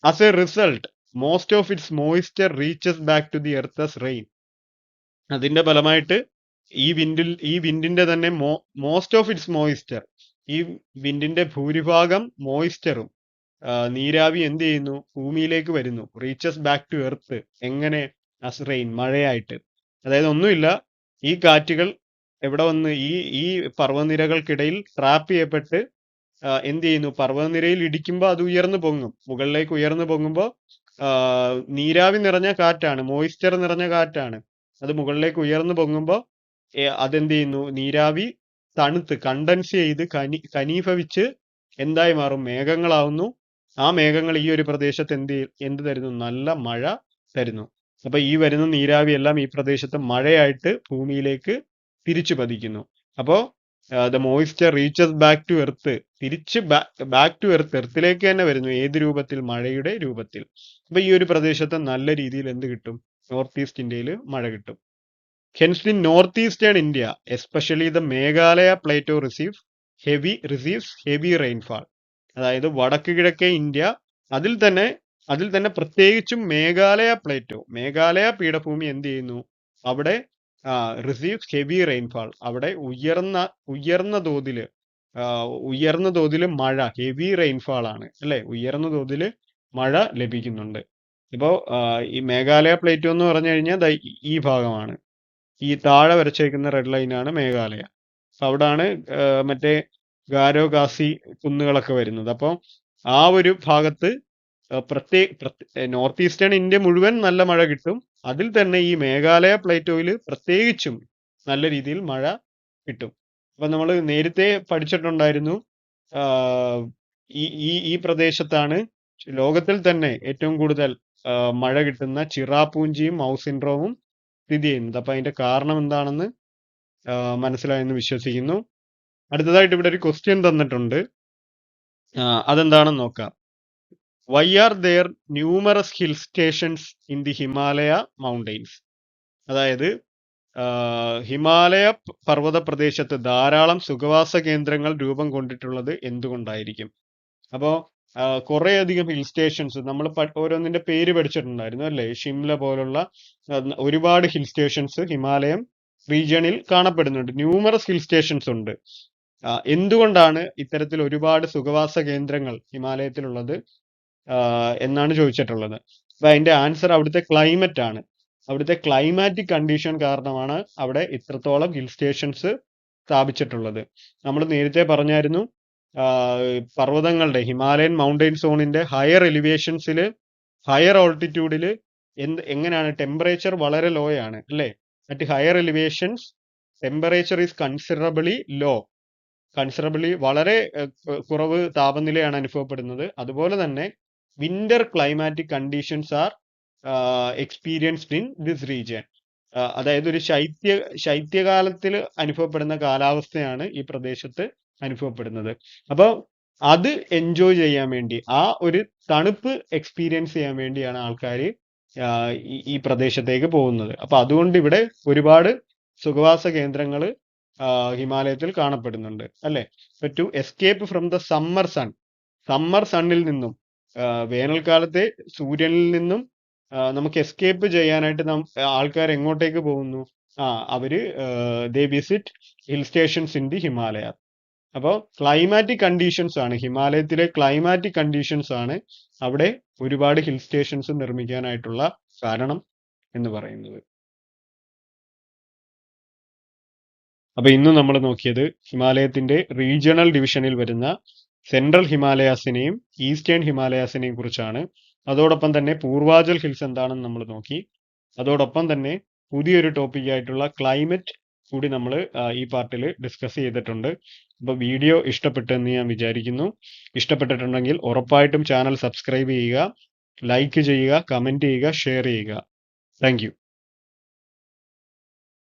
as a result most of its moisture reaches back to the earth as rain. അതിന്റെ ഫലമായിട്ട് ഈ വിൻഡിന്റെ തന്നെ മോസ്റ്റ് ഓഫ് ഇറ്റ്സ് മോയിസ്ചർ, ഈ വിൻഡിന്റെ ഭൂരിഭാഗം മോയിസ്ചറും നീരാവി എന്ത് ചെയ്യുന്നു, ഭൂമിയിലേക്ക് വരുന്നു. റീച്ചസ് ബാക്ക് ടു എർത്ത് എങ്ങനെ, as rain, മഴയായിട്ട്. അതായത് ഒന്നുമില്ല, ഈ കാറ്റുകൾ എവിടെ വന്ന് ഈ പർവ്വനിരകൾക്കിടയിൽ ട്രാപ്പ് ചെയ്യപ്പെട്ട് എന്ത് ചെയ്യുന്നു, പർവ്വതനിരയിൽ ഇടിക്കുമ്പോൾ അത് ഉയർന്നു പൊങ്ങും, മുകളിലേക്ക് ഉയർന്നു പൊങ്ങുമ്പോൾ നീരാവി നിറഞ്ഞ കാറ്റാണ്, മോയിസ്ചർ നിറഞ്ഞ കാറ്റാണ്. അത് മുകളിലേക്ക് ഉയർന്നു പൊങ്ങുമ്പോൾ അതെന്ത് ചെയ്യുന്നു, നീരാവി തണുത്ത് കണ്ടൻസ് ചെയ്ത് ഘനീഭവിച്ച് എന്തായി മാറും, മേഘങ്ങളാവുന്നു. ആ മേഘങ്ങൾ ഈ ഒരു പ്രദേശത്ത് എന്ത് തരുന്നു, നല്ല മഴ തരുന്നു. അപ്പൊ ഈ വരുന്ന നീരാവി എല്ലാം ഈ പ്രദേശത്ത് മഴയായിട്ട് ഭൂമിയിലേക്ക് തിരിച്ചു പതിക്കുന്നു. അപ്പോൾ the moisture reaches back to earth, തിരിച്ച് ബാക്ക് ടു എർത്ത്, എർത്തിലേക്ക് തന്നെ വരുന്നു. ഏത് രൂപത്തിൽ? മഴയുടെ രൂപത്തിൽ. അപ്പൊ ഈ ഒരു പ്രദേശത്ത് നല്ല രീതിയിൽ എന്ത് കിട്ടും? നോർത്ത് ഈസ്റ്റ് ഇന്ത്യയിൽ മഴ കിട്ടും. Hence, the northeastern India, especially the Meghalaya plateau, receives heavy rainfall. അതായത് വടക്ക് കിഴക്കേ ഇന്ത്യ, അതിൽ തന്നെ പ്രത്യേകിച്ചും മേഘാലയ പീഠഭൂമി എന്ത് ചെയ്യുന്നു? അവിടെ റിസീവ്സ് ഹെവി റെയിൻഫാൾ. അവിടെ ഉയർന്ന തോതിൽ മഴ, ഹെവി റെയിൻഫാൾ ആണ് അല്ലെ, ഉയർന്ന തോതിൽ മഴ ലഭിക്കുന്നുണ്ട്. ഇപ്പോ ഈ മേഘാലയ പ്ലേറ്റോ എന്ന് പറഞ്ഞു കഴിഞ്ഞാൽ ഈ ഭാഗമാണ്. ഈ താഴെ വരച്ചേക്കുന്ന റെഡ് ലൈനാണ് മേഘാലയ. അവിടാണ് മറ്റേ ഗാരോ ഖാസി കുന്നുകളൊക്കെ വരുന്നത്. അപ്പോൾ ആ ഒരു ഭാഗത്ത് നോർത്ത് ഈസ്റ്റേൺ ഇന്ത്യ മുഴുവൻ നല്ല മഴ കിട്ടും. അതിൽ തന്നെ ഈ മേഘാലയ പ്ലേറ്റോയിൽ പ്രത്യേകിച്ചും നല്ല രീതിയിൽ മഴ കിട്ടും. അപ്പൊ നമ്മൾ നേരത്തെ പഠിച്ചിട്ടുണ്ടായിരുന്നു, ഈ പ്രദേശത്താണ് ലോകത്തിൽ തന്നെ ഏറ്റവും കൂടുതൽ മഴ കിട്ടുന്ന ചിറാപൂഞ്ചിയും മൗസിൻഡ്രോമും സ്ഥിതി ചെയ്യുന്നത്. അപ്പൊ അതിന്റെ കാരണം എന്താണെന്ന് മനസ്സിലായെന്ന് വിശ്വസിക്കുന്നു. അടുത്തതായിട്ട് ഇവിടെ ഒരു ക്വസ്റ്റ്യൻ തന്നിട്ടുണ്ട്, അതെന്താണെന്ന് നോക്കാം. Why are there numerous hill stations in the Himalaya mountains? അതായത് ഹിമാലയ പർവ്വത പ്രദേശത്ത് ധാരാളം സുഖവാസ കേന്ദ്രങ്ങൾ രൂപം കൊണ്ടിട്ടുള്ളത് എന്തുകൊണ്ടായിരിക്കും? അപ്പോൾ കുറേയധികം ഹിൽ സ്റ്റേഷൻസ് നമ്മൾ ഓരോന്നിന്റെ പേര് പഠിച്ചിട്ടുണ്ടായിരുന്നു അല്ലേ? ഷിംല പോലുള്ള ഒരുപാട് ഹിൽ സ്റ്റേഷൻസ് ഹിമാലയം റീജിയണിൽ കാണപ്പെടുന്നുണ്ട്. ന്യൂമറസ് ഹിൽ സ്റ്റേഷൻസ് ഉണ്ട്. എന്തുകൊണ്ടാണ് ഇത്തരത്തിൽ ഒരുപാട് സുഖവാസ കേന്ദ്രങ്ങൾ ഹിമാലയത്തിലുള്ളത് എന്നാണ് ചോദിച്ചിട്ടുള്ളത്. അപ്പൊ അതിന്റെ ആൻസർ അവിടുത്തെ ക്ലൈമറ്റ് ആണ്. അവിടുത്തെ ക്ലൈമാറ്റിക് കണ്ടീഷൻ കാരണമാണ് അവിടെ ഇത്രത്തോളം ഹിൽ സ്റ്റേഷൻസ് സ്ഥാപിച്ചിട്ടുള്ളത്. നമ്മൾ നേരത്തെ പറഞ്ഞായിരുന്നു, പർവ്വതങ്ങളുടെ ഹിമാലയൻ മൗണ്ടെയിൻ സോണിന്റെ ഹയർ എലിവേഷൻസിൽ, ഹയർ ഓൾട്ടിറ്റ്യൂഡിൽ എങ്ങനെയാണ് ടെമ്പറേച്ചർ വളരെ ലോ ആണ് അല്ലേ? At higher elevations temperature is considerably വളരെ കുറവ് താപനിലയാണ് അനുഭവപ്പെടുന്നത്. അതുപോലെ തന്നെ winter climatic conditions R experienced in this region. അതായത് ഒരു ശൈത്യകാലത്തിൽ അനുഭവപ്പെടുന്ന കാലാവസ്ഥയാണ് ഈ പ്രദേശത്ത് അനുഭവപ്പെടുന്നത്. അപ്പോൾ അത് എൻജോയ് ചെയ്യാൻ വേണ്ടി, ആ ഒരു തണുപ്പ് എക്സ്പീരിയൻസ് ചെയ്യാൻ വേണ്ടിയാണ് ആൾക്കാർ ഈ പ്രദേശത്തേക്ക് പോകുന്നത്. അപ്പൊ അതുകൊണ്ട് ഇവിടെ ഒരുപാട് സുഖവാസ കേന്ദ്രങ്ങൾ ഹിമാലയത്തിൽ കാണപ്പെടുന്നുണ്ട് അല്ലെ? To escape from the summer സണ്ണിൽ നിന്നും, വേനൽക്കാലത്തെ സൂര്യനിൽ നിന്നും നമുക്ക് എസ്കേപ്പ് ചെയ്യാനായിട്ട് ആൾക്കാർ എങ്ങോട്ടേക്ക് പോകുന്നു? അവര് they visit hill stations in the Himalaya. അപ്പോൾ ക്ലൈമാറ്റിക് കണ്ടീഷൻസ് ആണ്, ഹിമാലയത്തിലെ ക്ലൈമാറ്റിക് കണ്ടീഷൻസ് ആണ് അവിടെ ഒരുപാട് ഹിൽ സ്റ്റേഷൻസ് നിർമ്മിക്കാനായിട്ടുള്ള കാരണം എന്ന് പറയുന്നത്. അപ്പൊ ഇന്ന് നമ്മൾ നോക്കിയത് ഹിമാലയത്തിന്റെ റീജിയണൽ ഡിവിഷനിൽ വരുന്ന സെൻട്രൽ ഹിമാലയാസിനെയും ഈസ്റ്റേൺ ഹിമാലയാസിനെയും കുറിച്ചാണ്. അതോടൊപ്പം തന്നെ പൂർവാചൽ ഹിൽസ് എന്താണെന്ന് നമ്മൾ നോക്കി. അതോടൊപ്പം തന്നെ പുതിയൊരു ടോപ്പിക് ആയിട്ടുള്ള ക്ലൈമറ്റ് കൂടി നമ്മൾ ഈ പാർട്ടിൽ ഡിസ്കസ് ചെയ്തിട്ടുണ്ട്. അപ്പൊ വീഡിയോ ഇഷ്ടപ്പെട്ടെന്ന് ഞാൻ വിചാരിക്കുന്നു. ഇഷ്ടപ്പെട്ടിട്ടുണ്ടെങ്കിൽ ഉറപ്പായിട്ടും ചാനൽ സബ്സ്ക്രൈബ് ചെയ്യുക, ലൈക്ക് ചെയ്യുക, കമന്റ് ചെയ്യുക, ഷെയർ ചെയ്യുക. Thank you.